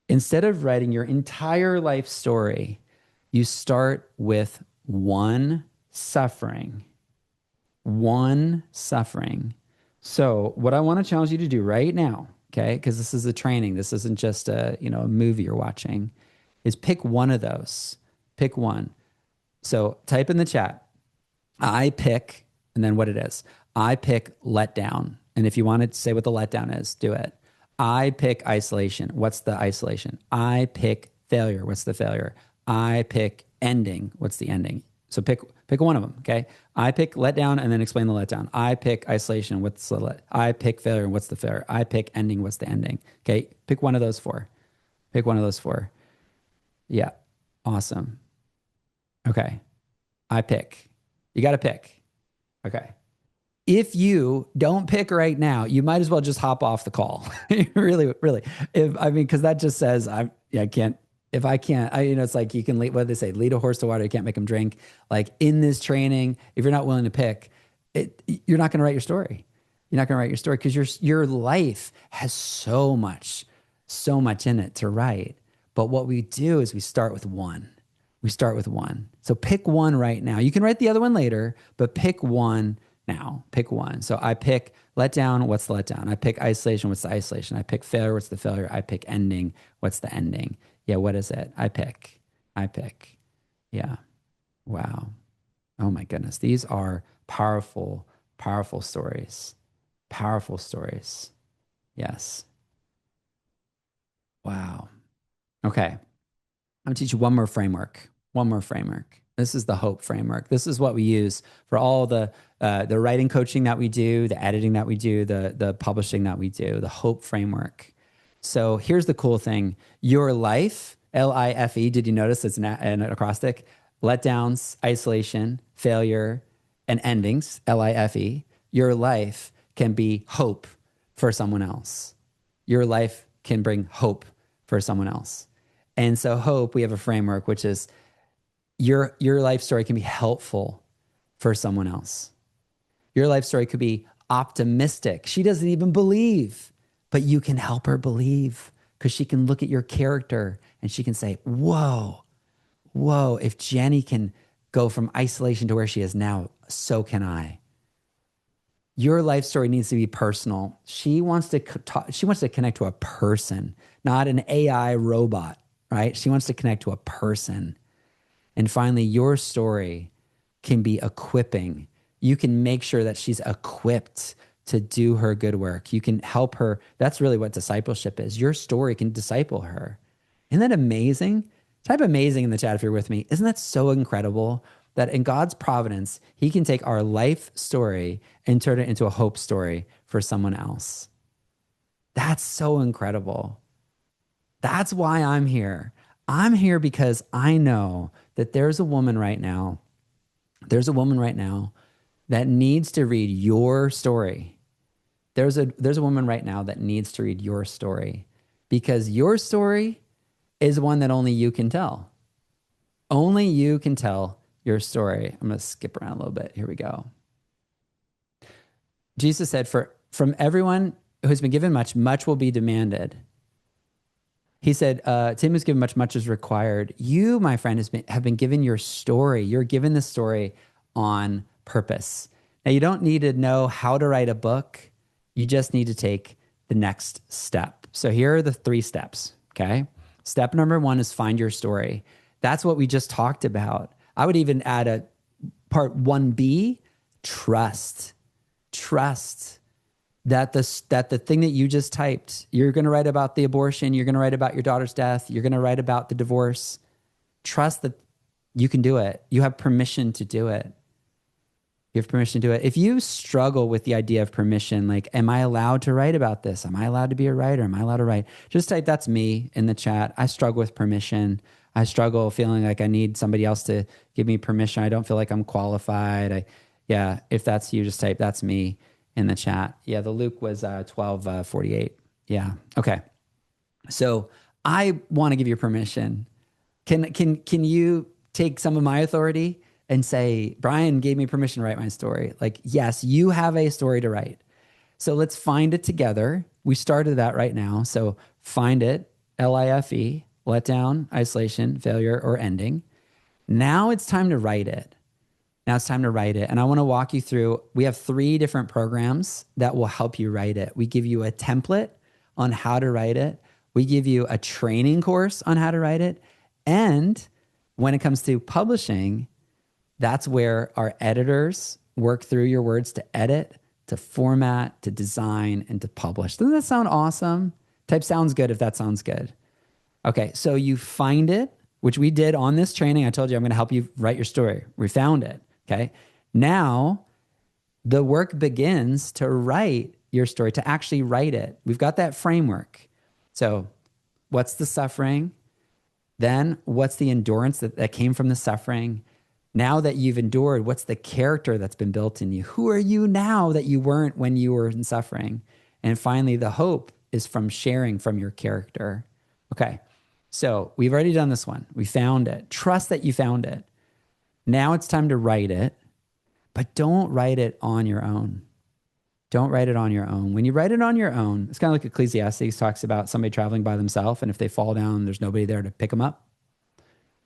Instead of writing your entire life story, you start with one suffering. One suffering. So what I want to challenge you to do right now, okay, because this is a training, this isn't just a movie you're watching, is pick one of those. Pick one. So type in the chat, I pick, and then what it is. I pick letdown. And if you want to say what the letdown is, do it. I pick isolation. What's the isolation? I pick failure. What's the failure? I pick ending. What's the ending? So pick one of them, okay? I pick letdown and then explain the letdown. I pick isolation. What's the I pick failure and what's the failure? I pick ending. What's the ending? Okay, pick one of those four. Pick one of those four. Yeah, awesome. Okay, I pick. You got to pick. Okay. If you don't pick right now, you might as well just hop off the call. Really, really. Because that just says I can't. If I can't, it's like you can lead, what do they say? Lead a horse to water. You can't make him drink. Like in this training, if you're not willing to pick, you're not going to write your story. You're not going to write your story because your life has so much in it to write. But what we do is we start with one. We start with one. So pick one right now. You can write the other one later, but pick one now. Pick one. So I pick letdown. What's the letdown? I pick isolation. What's the isolation? I pick failure. What's the failure? I pick ending. What's the ending? Yeah, what is it? I pick. Yeah. Wow. Oh my goodness. These are powerful, powerful stories. Powerful stories. Yes. Wow. Okay. I'm going to teach you one more framework. One more framework. This is the HOPE framework. This is what we use for all the writing coaching that we do, the editing that we do, the publishing that we do, the HOPE framework. So here's the cool thing. Your life, L-I-F-E, did you notice it's an acrostic? Letdowns, isolation, failure, and endings, L-I-F-E. Your life can be hope for someone else. Your life can bring hope for someone else. And so HOPE, we have a framework, which is your life story can be helpful for someone else. Your life story could be optimistic. She doesn't even believe, but you can help her believe because she can look at your character and she can say, whoa, if Jenny can go from isolation to where she is now, so can I. Your life story needs to be personal. She wants to connect to a person, not an AI robot, right? She wants to connect to a person. And finally, your story can be equipping. You can make sure that she's equipped to do her good work. You can help her. That's really what discipleship is. Your story can disciple her. Isn't that amazing? Type amazing in the chat if you're with me. Isn't that so incredible that in God's providence, he can take our life story and turn it into a hope story for someone else? That's so incredible. That's why I'm here. I'm here because I know that there's a woman right now that needs to read your story. There's a woman right now that needs to read your story because your story is one that only you can tell. Only you can tell your story. I'm going to skip around a little bit. Here we go. Jesus said, from everyone who's been given much, much will be demanded. He said, to him who's given much, much is required. You, my friend, have been given your story. You're given the story on purpose. Now, you don't need to know how to write a book. You just need to take the next step. So here are the 3 steps. Okay. Step number 1 is find your story. That's what we just talked about. I would even add a part 1B, trust. Trust that the thing that you just typed, you're going to write about the abortion, you're going to write about your daughter's death, you're going to write about the divorce. Trust that you can do it. You have permission to do it. You have permission to do it. If you struggle with the idea of permission, like, am I allowed to write about this? Am I allowed to be a writer? Am I allowed to write? Just type that's me in the chat. I struggle with permission. I struggle feeling like I need somebody else to give me permission. I don't feel like I'm qualified. Yeah, if that's you, just type that's me in the chat. Yeah, the Luke was 12:48. Yeah. Okay. So I want to give you permission. Can you take some of my authority and say, Brian gave me permission to write my story? Like, yes, you have a story to write. So let's find it together. We started that right now. So find it, LIFE, letdown, isolation, failure, or ending. Now it's time to write it. Now it's time to write it. And I want to walk you through, we have 3 different programs that will help you write it. We give you a template on how to write it. We give you a training course on how to write it. And when it comes to publishing, that's where our editors work through your words to edit, to format, to design, and to publish. Doesn't that sound awesome? Type sounds good if that sounds good. Okay, so you find it, which we did on this training. I told you I'm going to help you write your story. We found it. Okay. Now the work begins to write your story, to actually write it. We've got that framework. So what's the suffering? Then what's the endurance that came from the suffering? Now that you've endured, what's the character that's been built in you? Who are you now that you weren't when you were in suffering? And finally, the hope is from sharing from your character. Okay. So we've already done this one. We found it. Trust that you found it. Now it's time to write it, but don't write it on your own. Don't write it on your own. When you write it on your own, it's kind of like Ecclesiastes talks about somebody traveling by themselves, and if they fall down, there's nobody there to pick them up.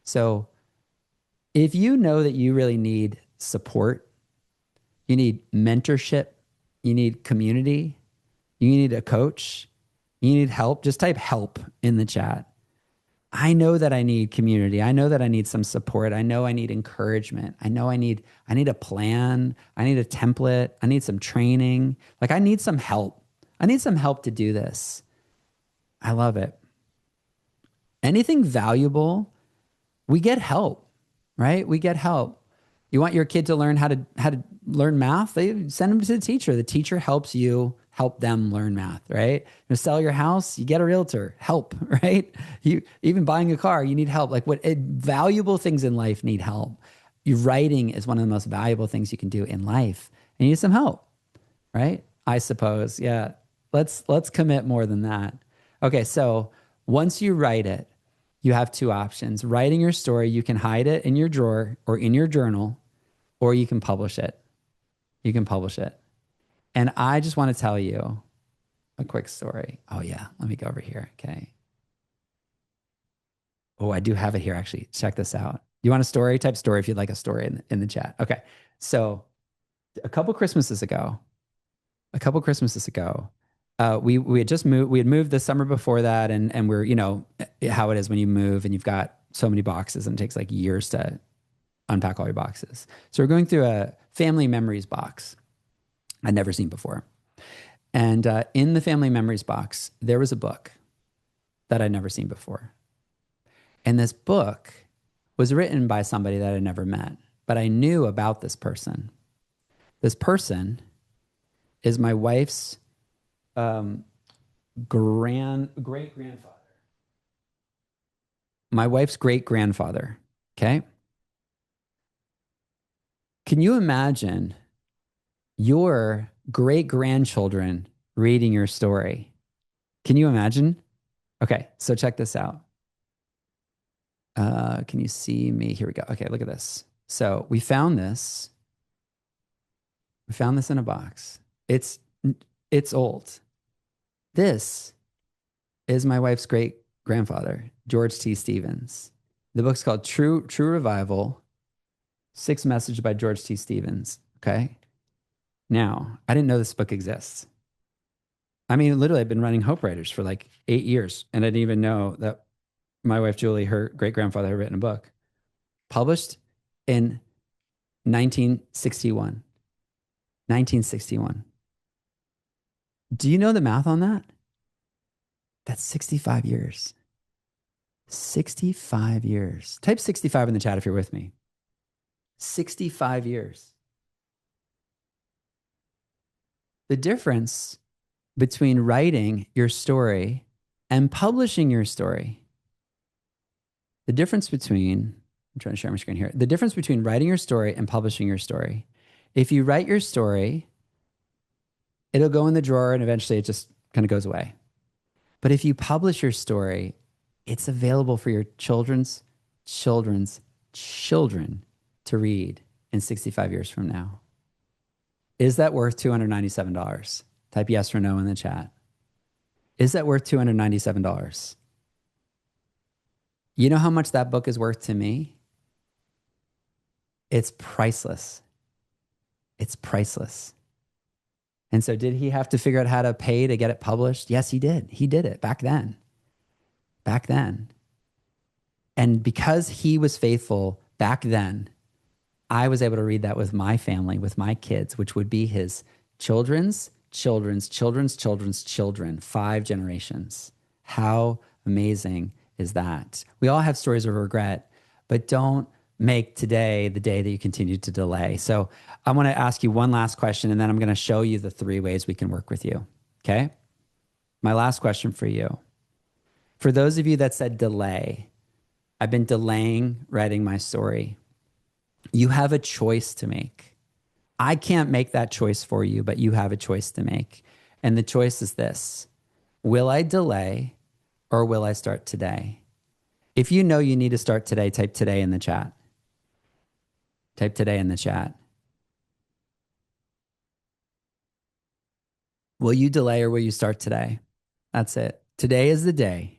So if you know that you really need support, you need mentorship, you need community, you need a coach, you need help, just type help in the chat. I know that I need community. I know that I need some support. I know I need encouragement. I know I need a plan. I need a template. I need some training. Like, I need some help. I need some help to do this. I love it. Anything valuable, we get help, right? We get help. You want your kid to learn how to learn math? They send them to the teacher. The teacher helps you help them learn math, right? You sell your house, you get a realtor, help, right? You even buying a car, you need help. Like, valuable things in life need help. Writing is one of the most valuable things you can do in life, and you need some help, right? I suppose, yeah. Let's commit more than that. Okay, so once you write it, you have 2 options. Writing your story, you can hide it in your drawer or in your journal, or you can publish it. You can publish it. And I just want to tell you a quick story. Oh, yeah. Let me go over here. Okay. Oh, I do have it here, actually. Check this out. You want a story? Type story if you'd like a story in the chat. Okay. So a couple Christmases ago, we had just moved. We had moved the summer before that. And we're, how it is when you move and you've got so many boxes and it takes like years to unpack all your boxes. So we're going through a family memories box I'd never seen before. And in the family memories box, there was a book that I'd never seen before. And this book was written by somebody that I'd never met, but I knew about this person. This person is my wife's great-grandfather. My wife's great-grandfather, okay? Can you imagine your great-grandchildren reading your story? Can you imagine? Okay, so check this out. Can you see me? Here we go. Okay, look at this. So we found this. We found this in a box. It's old. This is my wife's great-grandfather, George T. Stevens. The book's called True Revival, 6 Messages by George T. Stevens. Okay. Now, I didn't know this book exists. I mean, literally, I've been running Hope Writers for like 8 years, and I didn't even know that my wife, Julie, her great grandfather had written a book published in 1961. 1961. Do you know the math on that? That's 65 years. 65 years. Type 65 in the chat if you're with me. 65 years. The difference between writing your story and publishing your story, the difference between, I'm trying to share my screen here, the difference between writing your story and publishing your story. If you write your story, it'll go in the drawer and eventually it just kind of goes away. But if you publish your story, it's available for your children's children to read in 65 years from now. Is that worth $297? Type yes or no in the chat. Is that worth $297? You know how much that book is worth to me? It's priceless. It's priceless. And so did he have to figure out how to pay to get it published? Yes, he did. He did it back then. Back then. And because he was faithful back then, I was able to read that with my family, with my kids, which would be his children's, children's, children's, children's children, 5 generations. How amazing is that? We all have stories of regret, but don't make today the day that you continue to delay. So I want to ask you one last question, and then I'm going to show you the 3 ways we can work with you. Okay? My last question for you. For those of you that said delay, I've been delaying writing my story. You have a choice to make. I can't make that choice for you, but you have a choice to make. And the choice is this: will I delay or will I start today? If you know you need to start today, type today in the chat. Type today in the chat. Will you delay or will you start today? That's it. Today is the day.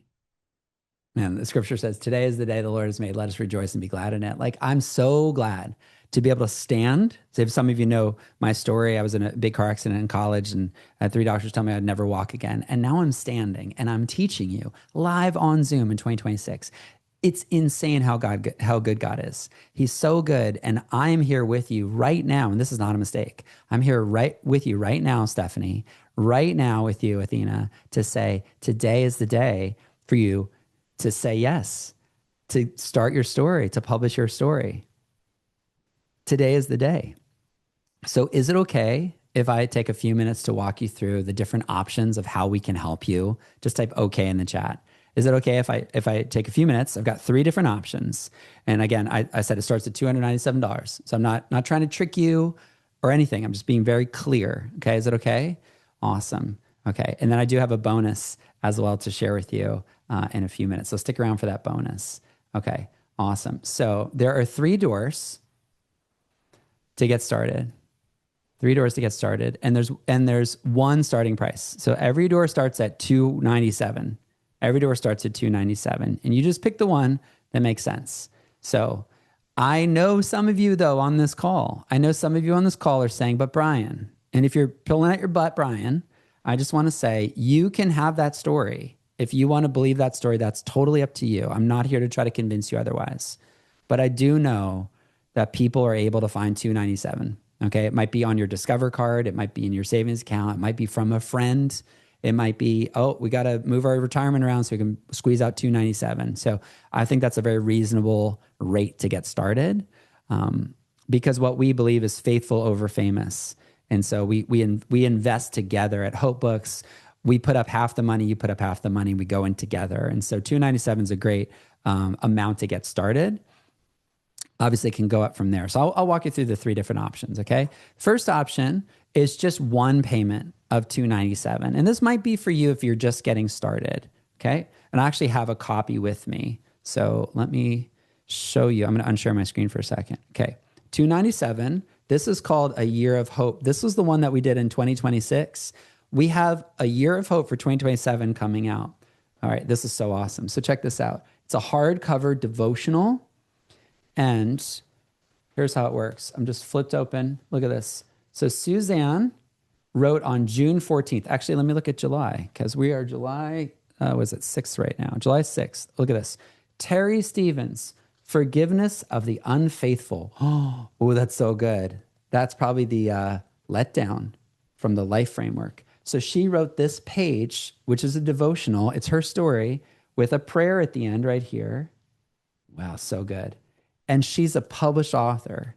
Man, the scripture says, today is the day the Lord has made. Let us rejoice and be glad in it. Like, I'm so glad to be able to stand. So if some of you know my story, I was in a big car accident in college and I had 3 doctors tell me I'd never walk again. And now I'm standing and I'm teaching you live on Zoom in 2026. It's insane how good God is. He's so good. And I am here with you right now. And this is not a mistake. I'm here right with you right now, Stephanie, right now with you, Athena, to say today is the day for you to say yes, to start your story, to publish your story. Today is the day. So is it okay if I take a few minutes to walk you through the different options of how we can help you? Just type okay in the chat. Is it okay if I take a few minutes? I've got 3 different options. And again, I said it starts at $297. So I'm not trying to trick you or anything. I'm just being very clear. Okay, is it okay? Awesome. Okay, and then I do have a bonus as well to share with you in a few minutes. So stick around for that bonus. Okay, awesome. So there are 3 doors to get started. 3 doors to get started, and there's one starting price. So every door starts at $297. Every door starts at $297, and you just pick the one that makes sense. So I know some of you though on this call. I know some of you on this call are saying, "But Brian," and if you're pulling at your butt, Brian, I just want to say you can have that story. If you want to believe that story, that's totally up to you. I'm not here to try to convince you otherwise. But I do know that people are able to find $297. Okay. It might be on your Discover card. It might be in your savings account. It might be from a friend. It might be, oh, we got to move our retirement around so we can squeeze out $297. So I think that's a very reasonable rate to get started, because what we believe is faithful over famous. And so we invest together at Hope Books. We put up half the money, you put up half the money, we go in together. And so $297 is a great amount to get started. Obviously, it can go up from there. So I'll walk you through the 3 different options, okay? First option is just one payment of $297. And this might be for you if you're just getting started, okay? And I actually have a copy with me. So let me show you. I'm going to unshare my screen for a second. Okay, $297. This is called A Year of Hope. This was the one that we did in 2026. We have A Year of Hope for 2027 coming out. All right, this is so awesome. So check this out. It's a hardcover devotional. And here's how it works. I'm just flipped open. Look at this. So Suzanne wrote on June 14th. Actually, let me look at July because we are July, was it 6th right now? July 6th. Look at this. Terry Stevens, Forgiveness of the Unfaithful. Oh, that's so good. That's probably the letdown from the Life Framework. So she wrote this page, which is a devotional. It's her story with a prayer at the end right here. Wow, so good. And she's a published author.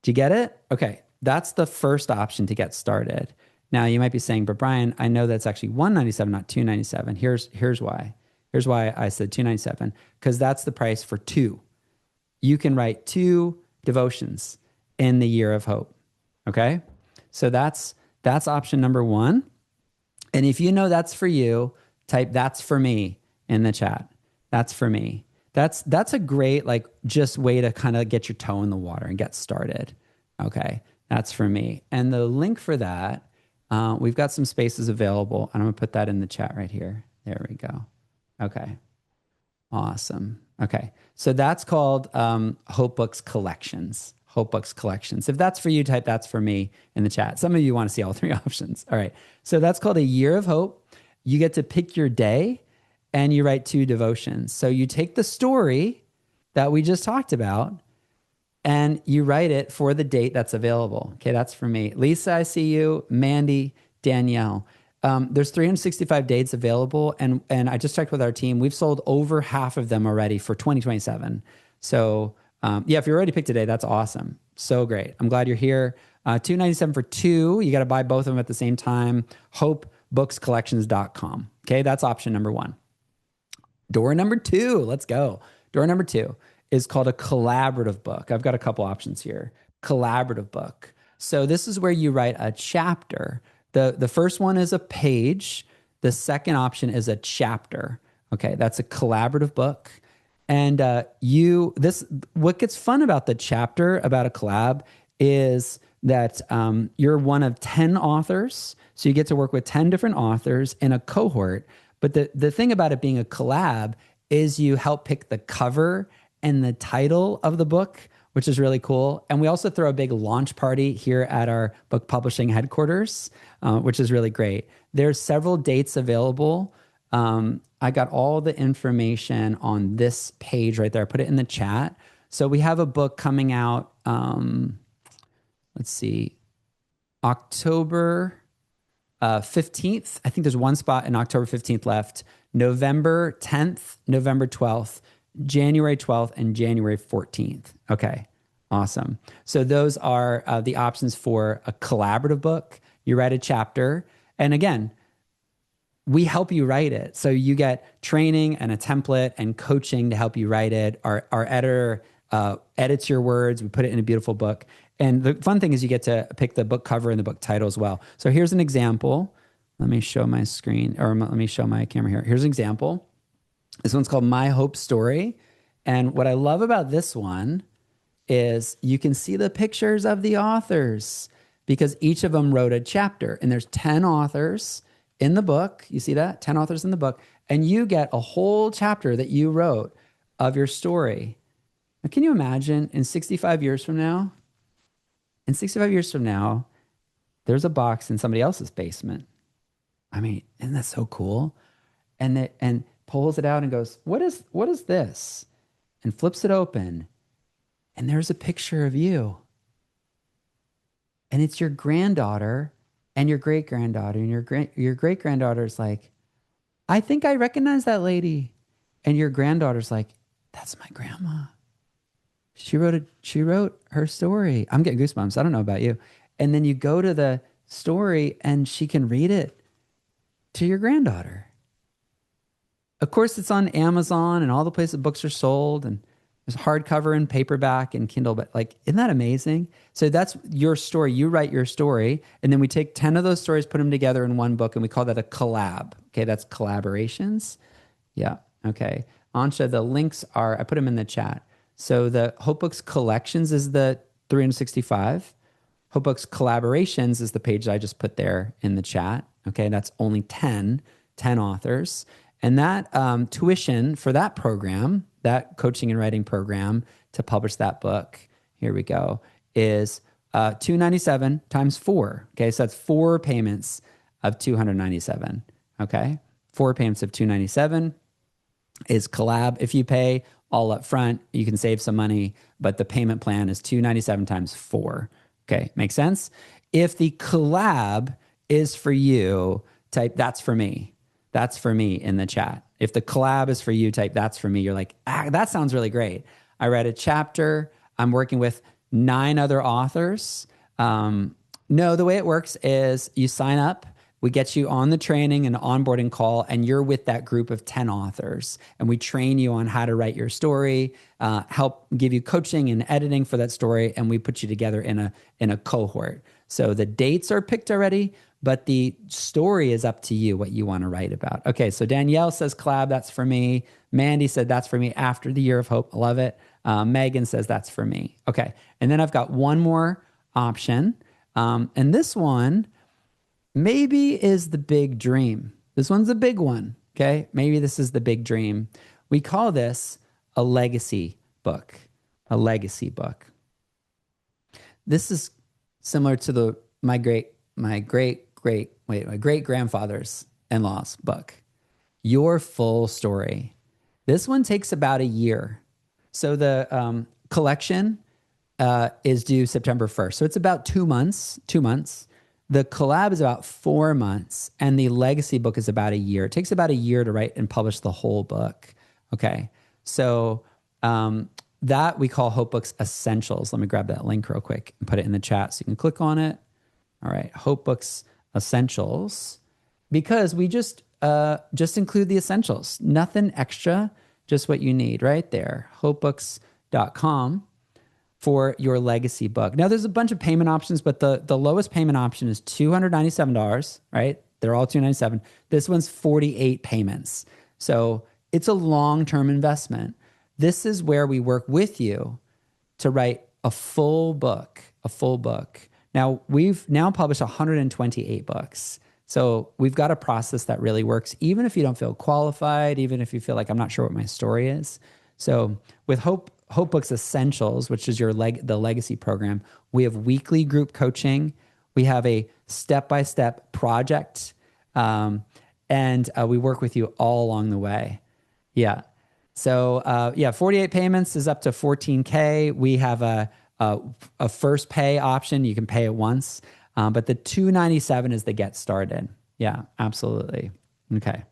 Do you get it? Okay, that's the first option to get started. Now you might be saying, but Brian, I know that's actually $197, not $297. Here's why. Here's why I said $297, because that's the price for two. You can write 2 devotions in the year of hope. Okay, so that's option number 1. And if you know that's for you, type "that's for me" in the chat. That's for me. That's a great like just way to kind of get your toe in the water and get started. Okay, that's for me. And the link for that, we've got some spaces available, and I'm gonna put that in the chat right here. There we go. Okay, awesome. Okay, so that's called Hope Books Collections. Hope Books Collections. If that's for you, type "that's for me" in the chat. Some of you want to see all 3 options. All right, so that's called A Year of Hope. You get to pick your day, and you write 2 devotions. So you take the story that we just talked about, and you write it for the date that's available. Okay, that's for me. Lisa, I see you. Mandy, Danielle. There's 365 dates available, and I just checked with our team. We've sold over half of them already for 2027. So yeah, if you already picked today, that's awesome. So great. I'm glad you're here. $297 for 2. You got to buy both of them at the same time. HopeBooksCollections.com. Okay, that's option number 1. Door number 2, let's go. Door number 2 is called a collaborative book. I've got a couple options here. Collaborative book. So this is where you write a chapter. The first one is a page. The second option is a chapter. Okay, that's a collaborative book. And what gets fun about the chapter about a collab is that you're one of 10 authors. So you get to work with 10 different authors in a cohort. But the thing about it being a collab is you help pick the cover and the title of the book, which is really cool. And we also throw a big launch party here at our book publishing headquarters, which is really great. There's several dates available. I got all the information on this page right there. I put it in the chat. So we have a book coming out, let's see, October 15th. I think there's one spot in October 15th left. November 10th, November 12th, January 12th, and January 14th. Okay, awesome. So those are the options for a collaborative book. You write a chapter. And again, we help you write it. So you get training and a template and coaching to help you write it. Our editor edits your words. We put it in a beautiful book. And the fun thing is you get to pick the book cover and the book title as well. So here's an example. Let me show my screen, or let me show my camera here. Here's an example. This one's called My Hope Story. And what I love about this one is you can see the pictures of the authors because each of them wrote a chapter. And there's 10 authors in the book. You see that? 10 authors in the book. And you get a whole chapter that you wrote of your story. Now, can you imagine in 65 years from now? In 65 years from now, there's a box in somebody else's basement. I mean, isn't that so cool? And pulls it out and goes, what is this? And flips it open. And there's a picture of you. And it's your granddaughter and your great-granddaughter. And your great-granddaughter's like, I think I recognize that lady. And your granddaughter's like, that's my grandma. She wrote her story. I'm getting goosebumps. I don't know about you. And then you go to the story and she can read it to your granddaughter. Of course, it's on Amazon and all the places books are sold, and there's hardcover and paperback and Kindle. But like, isn't that amazing? So that's your story. You write your story, and then we take 10 of those stories, put them together in one book, and we call that a collab. Okay, that's collaborations. Yeah. Okay. Ansha, the links are, I put them in the chat. So the Hope Books Collections is the 365. Hope Books Collaborations is the page that I just put there in the chat. Okay, that's only 10 authors. And that tuition for that program, that coaching and writing program to publish that book, here we go, is 297 times four. Okay, so that's four payments of 297. Okay, four payments of 297 is collab. If you pay all up front, you can save some money, but the payment plan is 297 times four. Okay, makes sense? If the collab is for you, type that's for me. That's for me in the chat. If the collab is for you, type that's for me. You're like, that sounds really great. I read a chapter. I'm working with 9 other authors. No, the way it works is you sign up. We get you on the training and onboarding call, and you're with that group of 10 authors. And we train you on how to write your story, help give you coaching and editing for that story, and we put you together in a cohort. So the dates are picked already, but the story is up to you what you want to write about. Okay, so Danielle says collab, that's for me. Mandy said that's for me after the Year of Hope. I love it. Megan says that's for me. Okay, and then I've got one more option. And this one maybe is the big dream. This one's a big one, okay? Maybe this is the big dream. We call this a legacy book, a legacy book. This is similar to my great grandfather's in-laws book, Your Full Story. This one takes about a year. So the collection is due September 1st. So it's about 2 months. The collab is about 4 months, and the legacy book is about a year. It takes about a year to write and publish the whole book. Okay. So that we call Hope Books Essentials. Let me grab that link real quick and put it in the chat so you can click on it. All right. Hope Books Essentials, because we just include the essentials, nothing extra, just what you need right there. Hopebooks.com for your legacy book. Now there's a bunch of payment options, but the lowest payment option is $297, right? They're all $297. This one's 48 payments. So it's a long-term investment. This is where we work with you to write a full book. Now we've now published 128 books. So we've got a process that really works, even if you don't feel qualified, even if you feel like I'm not sure what my story is. So with Hope Books Essentials, which is the legacy program, we have weekly group coaching. We have a step-by-step project, and we work with you all along the way. Yeah. So 48 payments is up to $14K. We have a first pay option. You can pay it once, but the $297 is the get started. Yeah, absolutely. Okay.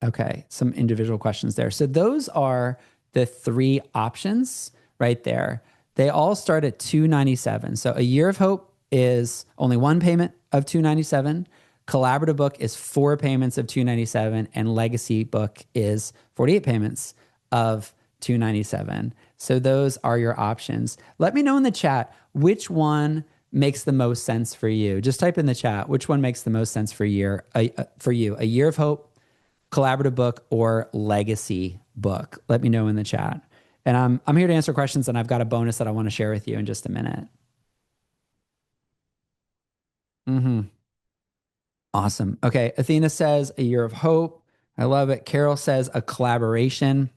Okay, some individual questions there. So those are the 3 options right there. They all start at $297. So a Year of Hope is only 1 payment of $297. Collaborative book is 4 payments of $297, and legacy book is 48 payments of $297. So those are your options. Let me know in the chat which one makes the most sense for you. Just type in the chat which one makes the most sense for you. A Year of Hope, collaborative book, or legacy book. Let me know in the chat. And I'm here to answer questions, and I've got a bonus that I want to share with you in just a minute. Awesome. Okay. Athena says a Year of Hope. I love it. Carol says a collaboration.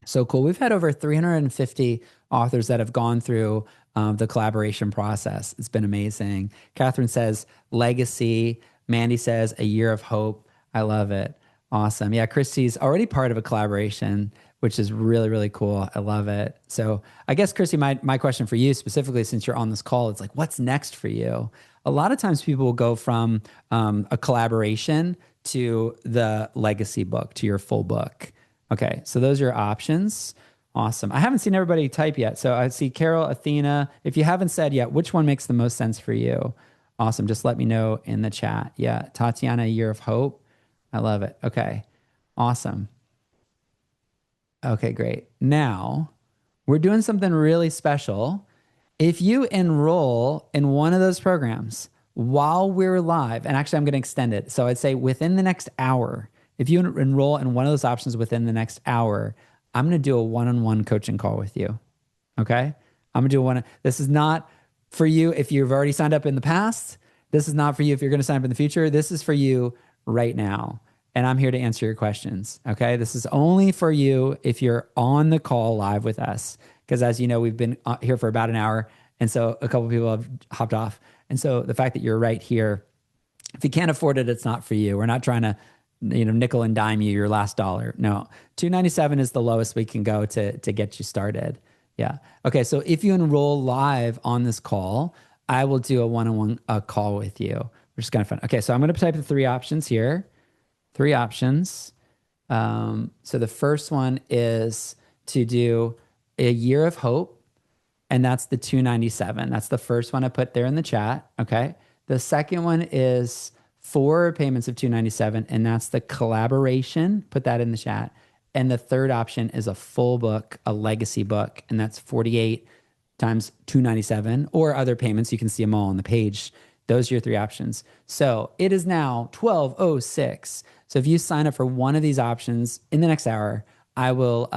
So cool. We've had over 350 authors that have gone through the collaboration process. It's been amazing. Catherine says legacy. Mandy says a Year of Hope. I love it. Awesome. Yeah, Christy's already part of a collaboration, which is really, really cool. I love it. So I guess, Christy, my question for you specifically, since you're on this call, it's like, what's next for you? A lot of times people will go from a collaboration to the legacy book, to your full book. Okay, so those are your options. Awesome. I haven't seen everybody type yet. So I see Carol, Athena. If you haven't said yet, which one makes the most sense for you? Awesome. Just let me know in the chat. Yeah, Tatiana, Year of Hope. I love it. Okay, awesome. Okay, great. Now, we're doing something really special. If you enroll in one of those programs while we're live, and actually I'm going to extend it. So I'd say within the next hour, if you enroll in one of those options within the next hour, I'm going to do a one-on-one coaching call with you. Okay? I'm going to do this is not for you if you've already signed up in the past. This is not for you if you're going to sign up in the future. This is for you right now. And I'm here to answer your questions. Okay. This is only for you if you're on the call live with us. because as you know, we've been here for about an hour. And so a couple of people have hopped off. And so the fact that you're right here, if you can't afford it, it's not for you. We're not trying to, nickel and dime you your last dollar. No, 297 is the lowest we can go to get you started. Yeah. Okay. So if you enroll live on this call, I will do a one-on-one call with you, which is kind of fun. Okay. So I'm going to type the three options here. Three options. So the first one is to do a year of hope, and that's the 297. That's the first one I put there in the chat. Okay. The second one is 4 payments of 297, and that's the collaboration. Put that in the chat. And the third option is a full book, a legacy book, and that's 48 times 297, or other payments. You can see them all on the page. Those are your three options. So it is now 12:06. So if you sign up for one of these options in the next hour, I will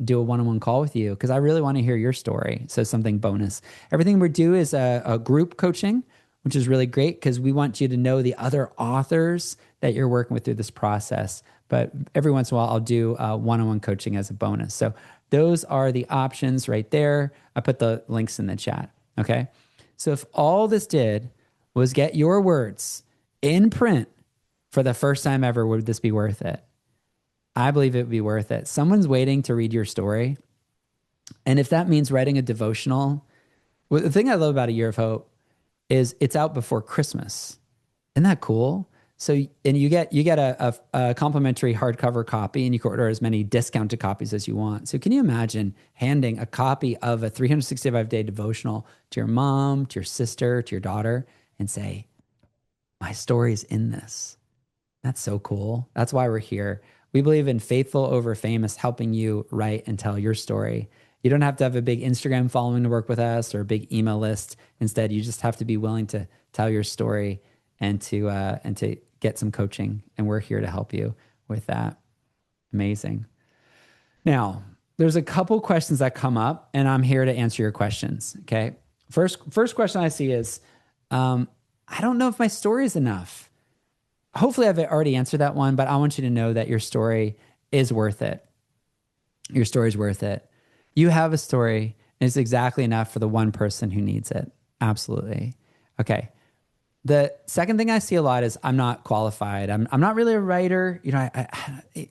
do a one-on-one call with you because I really want to hear your story. So something bonus. Everything we do is a group coaching, which is really great because we want you to know the other authors that you're working with through this process. But every once in a while, I'll do one-on-one coaching as a bonus. So those are the options right there. I put the links in the chat. Okay. So if all this did was get your words in print for the first time ever, would this be worth it? I believe it would be worth it. Someone's waiting to read your story. And if that means writing a devotional, well, the thing I love about A Year of Hope is it's out before Christmas. Isn't that cool? So, and you get a complimentary hardcover copy, and you can order as many discounted copies as you want. So can you imagine handing a copy of a 365-day devotional to your mom, to your sister, to your daughter, and say, my story's in this? That's so cool. That's why we're here. We believe in faithful over famous, helping you write and tell your story. You don't have to have a big Instagram following to work with us or a big email list. Instead, you just have to be willing to tell your story and to get some coaching. And we're here to help you with that. Amazing. Now, there's a couple questions that come up, and I'm here to answer your questions. Okay. First question I see is, I don't know if my story is enough. Hopefully I've already answered that one, but I want you to know that your story is worth it. Your story is worth it. You have a story, and it's exactly enough for the one person who needs it. Absolutely. Okay. The second thing I see a lot is I'm not qualified. I'm not really a writer.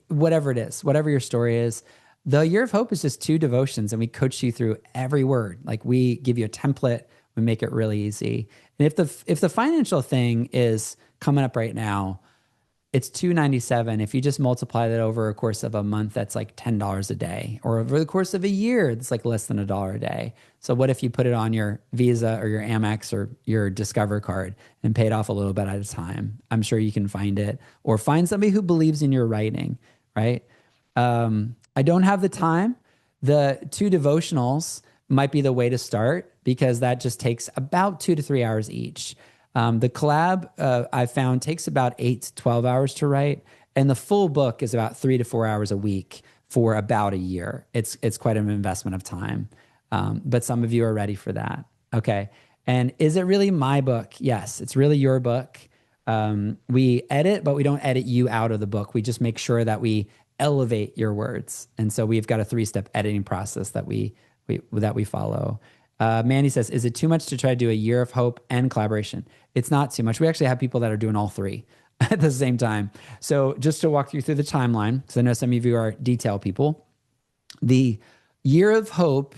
Whatever it is, whatever your story is, the Year of Hope is just 2 devotions, and we coach you through every word. Like, we give you a template. We make it really easy. And if the financial thing is coming up right now, it's $297. If you just multiply that over a course of a month, that's like $10 a day. Or over the course of a year, it's like less than $1 a day. So what if you put it on your Visa or your Amex or your Discover card and pay it off a little bit at a time? I'm sure you can find it. Or find somebody who believes in your writing, right? I don't have the time. The 2 devotionals might be the way to start because that just takes about 2 to 3 hours each. The collab I found takes about 8 to 12 hours to write, and the full book is about 3 to 4 hours a week for about a year. It's quite an investment of time, but some of you are ready for that. Okay, and is it really my book? Yes, it's really your book. We edit, but we don't edit you out of the book. We just make sure that we elevate your words, and so we've got a 3-step editing process that we follow. Mandy says, is it too much to try to do a Year of Hope and collaboration? It's not too much. We actually have people that are doing all 3 at the same time. So just to walk you through the timeline, because I know some of you are detail people, the Year of Hope,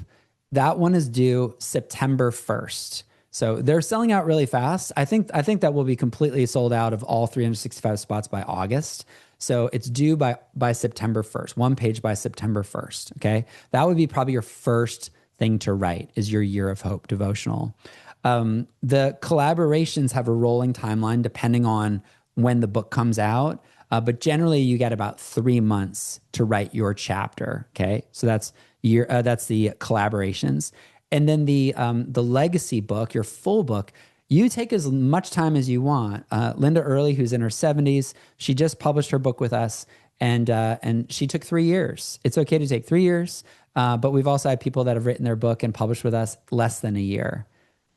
that one is due September 1st. So they're selling out really fast. I think that will be completely sold out of all 365 spots by August. So it's due by September 1st, 1 page by September 1st. Okay. That would be probably your first thing to write, is your Year of Hope devotional. The collaborations have a rolling timeline depending on when the book comes out. But generally you get about 3 months to write your chapter. Okay. So that's the collaborations. And then the legacy book, your full book, you take as much time as you want. Linda Early, who's in her 70s, she just published her book with us, and she took 3 years. It's okay to take 3 years, but we've also had people that have written their book and published with us less than a year.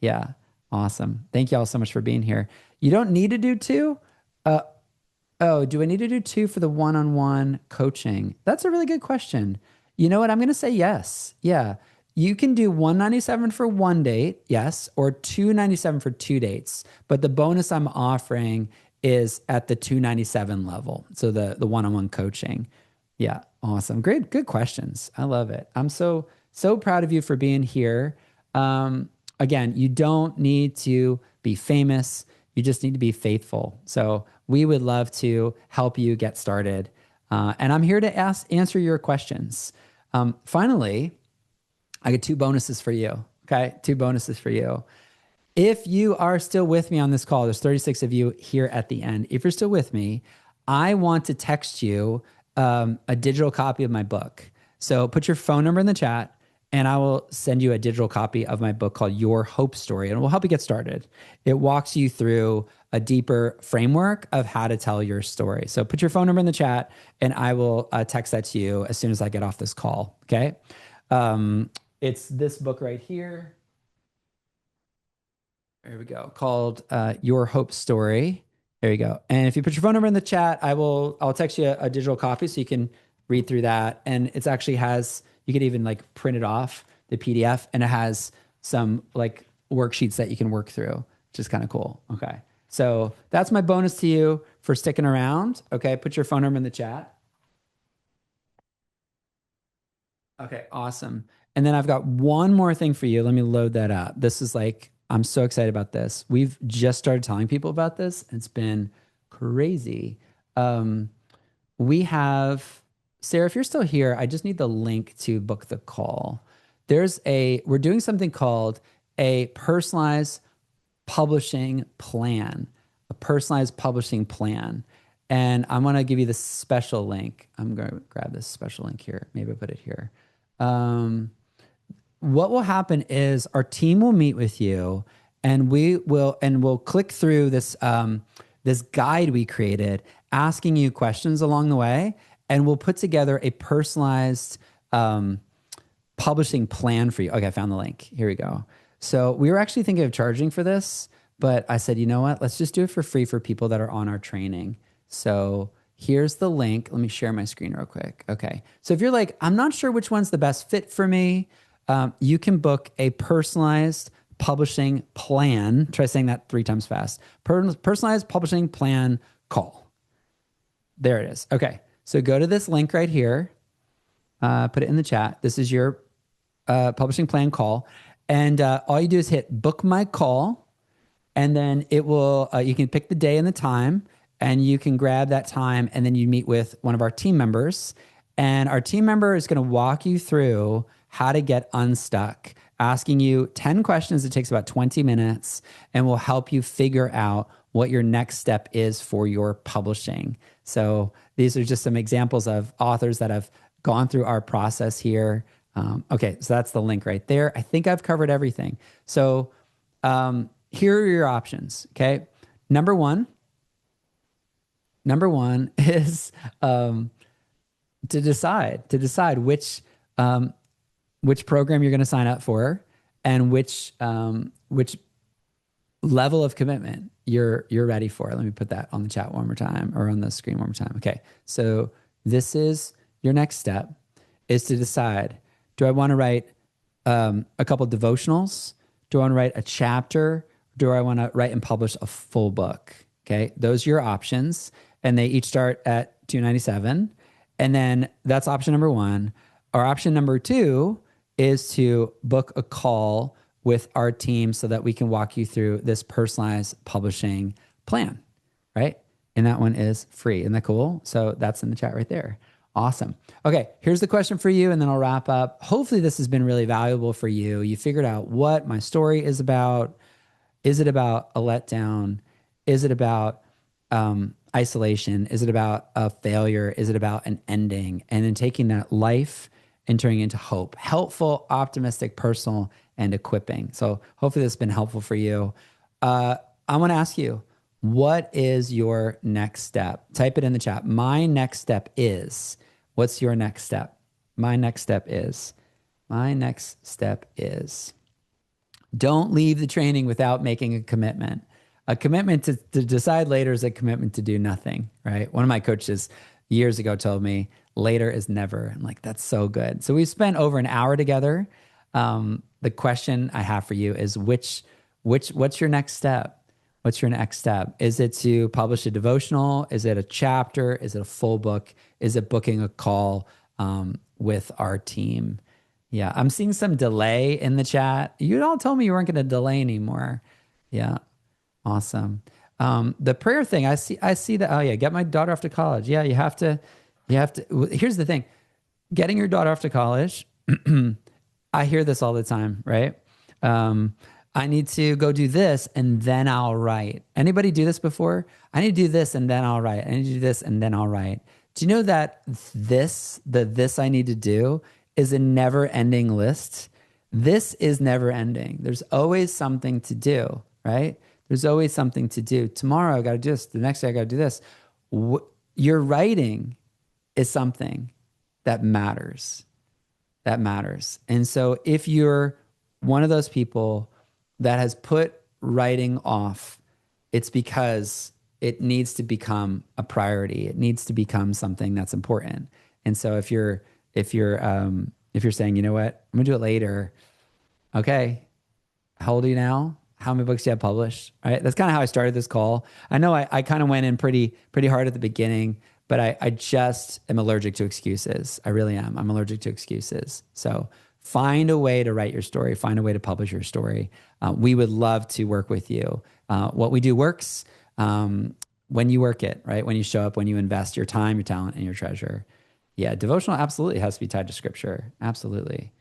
Yeah, awesome. Thank you all so much for being here. You don't need to do 2. Do I need to do 2 for the one-on-one coaching? That's a really good question. You know what? I'm going to say yes. Yeah. you can do 197 for one date, yes, or 297 for two dates. But the bonus I'm offering is at the 297 level. So the one-on-one coaching. Yeah, awesome. Great, good questions. I love it. I'm so proud of you for being here. Again, you don't need to be famous. You just need to be faithful. So we would love to help you get started. And I'm here to answer your questions. Finally, I get two bonuses for you. Okay. Two bonuses for you. If you are still with me on this call, there's 36 of you here at the end. If you're still with me, I want to text you a digital copy of my book. So put your phone number in the chat and I will send you a digital copy of my book called Your Hope Story, and it will help you get started. It walks you through a deeper framework of how to tell your story. So put your phone number in the chat and I will text that to you as soon as I get off this call. Okay. It's this book right here. There we go. Called Your Hope Story. There you go. And if you put your phone number in the chat, I'll text you a digital copy so you can read through that. And it's actually has, you could even like print it off the PDF, and it has some like worksheets that you can work through, which is kind of cool. Okay. So that's my bonus to you for sticking around. Okay. Put your phone number in the chat. Okay. Awesome. And then I've got one more thing for you. Let me load that up. This is like, I'm so excited about this. We've just started telling people about this, and it's been crazy. We have, Sarah, if you're still here, I just need the link to book the call. We're doing something called a personalized publishing plan, a personalized publishing plan. And I'm going to give you the special link. I'm going to grab this special link here. Maybe I'll put it here. What will happen is our team will meet with you, and we'll click through this this guide we created, asking you questions along the way, and we'll put together a personalized publishing plan for you. Okay, I found the link. Here we go. So we were actually thinking of charging for this, but I said, you know what? Let's just do it for free for people that are on our training. So here's the link. Let me share my screen real quick. Okay. So if you're like, I'm not sure which one's the best fit for me, you can book a personalized publishing plan. Try saying that 3 times fast. Personalized publishing plan call. There it is. Okay. So go to this link right here. Put it in the chat. This is your publishing plan call. And all you do is hit book my call. And then it will, you can pick the day and the time, and you can grab that time, and then you meet with one of our team members. And our team member is going to walk you through how to get unstuck, asking you 10 questions. It takes about 20 minutes, and will help you figure out what your next step is for your publishing. So these are just some examples of authors that have gone through our process here. Okay, so that's the link right there. I think I've covered everything. So here are your options, okay? Number one is to decide which program you're going to sign up for, and which level of commitment you're ready for. Let me put that on the chat one more time, or on the screen one more time. Okay. So this is your next step, is to decide, do I want to write a couple devotionals? Do I want to write a chapter? Do I want to write and publish a full book? Okay. Those are your options, and they each start at $297. And then that's option number one. Or option number two is to book a call with our team so that we can walk you through this personalized publishing plan, right? And that one is free. Isn't that cool? So that's in the chat right there. Awesome. Okay, here's the question for you, and then I'll wrap up. Hopefully this has been really valuable for you. You figured out what my story is about. Is it about a letdown? Is it about isolation? Is it about a failure? Is it about an ending? And then taking that life and turning it into hope, helpful, optimistic, personal, and equipping. So hopefully this has been helpful for you. I want to ask you, what is your next step? Type it in the chat. My next step is, what's your next step? My next step is, don't leave the training without making a commitment. A commitment to decide later is a commitment to do nothing, right? One of my coaches years ago told me, later is never. I'm like, that's so good. So we spent over an hour together. The question I have for you is what's your next step? What's your next step? Is it to publish a devotional? Is it a chapter? Is it a full book? Is it booking a call with our team? Yeah, I'm seeing some delay in the chat. You all told me you weren't going to delay anymore. Yeah, awesome. The prayer thing, I see that. Oh yeah, get my daughter off to college. Yeah, you have to. Here's the thing: getting your daughter off to college. I hear this all the time, right? I need to go do this and then I'll write. Anybody do this before? I need to do this and then I'll write. I need to do this and then I'll write. Do you know that this I need to do is a never ending list? This is never ending. There's always something to do, right? There's always something to do. Tomorrow I got to do this. The next day I got to do this. Your writing is something that matters. That matters. And so if you're one of those people that has put writing off, it's because it needs to become a priority. It needs to become something that's important. And so if you're saying, you know what, I'm gonna do it later. Okay, how old are you now? How many books do you have published? Right. That's kind of how I started this call. I know I kind of went in pretty hard at the beginning, but I just am allergic to excuses. I really am. I'm allergic to excuses. So find a way to write your story. Find a way to publish your story. We would love to work with you. What we do works when you work it, right? When you show up, when you invest your time, your talent, and your treasure. Yeah, devotional absolutely has to be tied to scripture. Absolutely.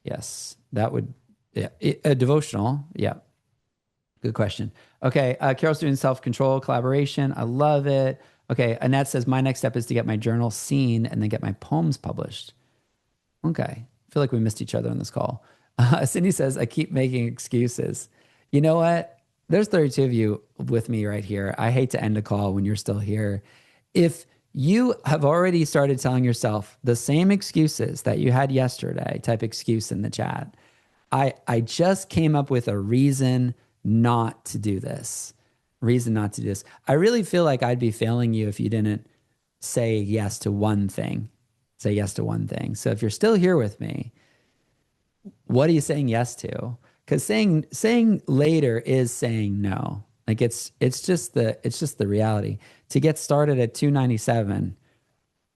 Yes, that would, yeah. A devotional, yeah. Good question. Okay, Carol's doing self-control, collaboration. I love it. Okay, Annette says, my next step is to get my journal seen and then get my poems published. Okay, I feel like we missed each other on this call. Cindy says, I keep making excuses. You know what? There's 32 of you with me right here. I hate to end a call when you're still here. If you have already started telling yourself the same excuses that you had yesterday, type excuse in the chat. I just came up with a reason not to do this. Reason not to do this. I really feel like I'd be failing you if you didn't say yes to one thing. Say yes to one thing. So if you're still here with me, what are you saying yes to? Because saying later is saying no. Like it's just the reality. To get started at 297,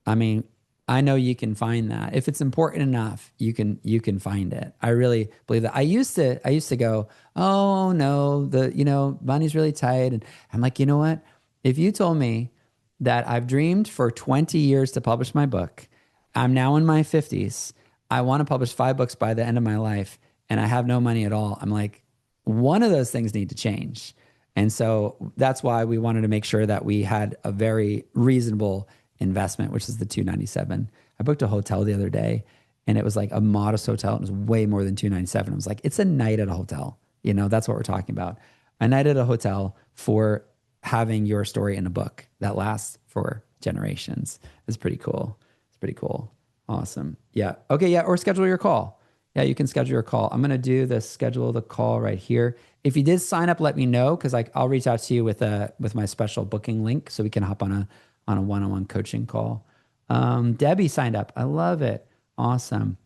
I mean, I know you can find that. If it's important enough, you can find it. I really believe that. I used to go, oh no, money's really tight. And I'm like, you know what? If you told me that I've dreamed for 20 years to publish my book, I'm now in my 50s, I want to publish 5 books by the end of my life, and I have no money at all. I'm like, one of those things need to change. And so that's why we wanted to make sure that we had a very reasonable investment, which is the 297. I booked a hotel the other day and it was like a modest hotel. It was way more than 297. I was like, it's a night at a hotel. That's what we're talking about. A night at a hotel for having your story in a book that lasts for generations. It's pretty cool. It's pretty cool. Awesome. Yeah. Okay. Yeah. Or schedule your call. Yeah, you can schedule your call. I'm going to do the schedule the call right here. If you did sign up, let me know, because I'll reach out to you with my special booking link so we can hop on a one-on-one coaching call. Debbie signed up. I love it. Awesome.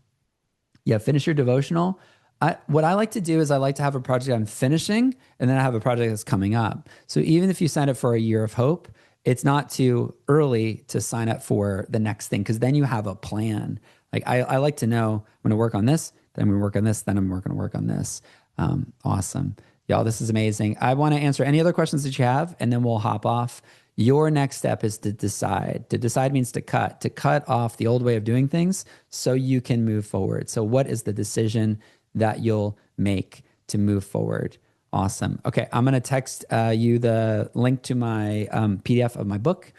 Yeah, finish your devotional. What I like to do is I like to have a project I'm finishing, and then I have a project that's coming up. So even if you sign up for a year of hope, it's not too early to sign up for the next thing, because then you have a plan. Like I like to know I'm going to work on this, then I'm going to work on this, then I'm going to work on this. Awesome. Y'all, this is amazing. I want to answer any other questions that you have, and then we'll hop off. Your next step is to decide. To decide means to cut off the old way of doing things so you can move forward. So what is the decision that you'll make to move forward? Awesome. Okay, I'm going to text you the link to my PDF of my book,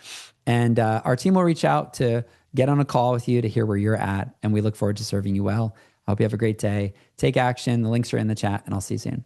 and our team will reach out to get on a call with you to hear where you're at, and we look forward to serving you well. I hope you have a great day. Take action. The links are in the chat, and I'll see you soon.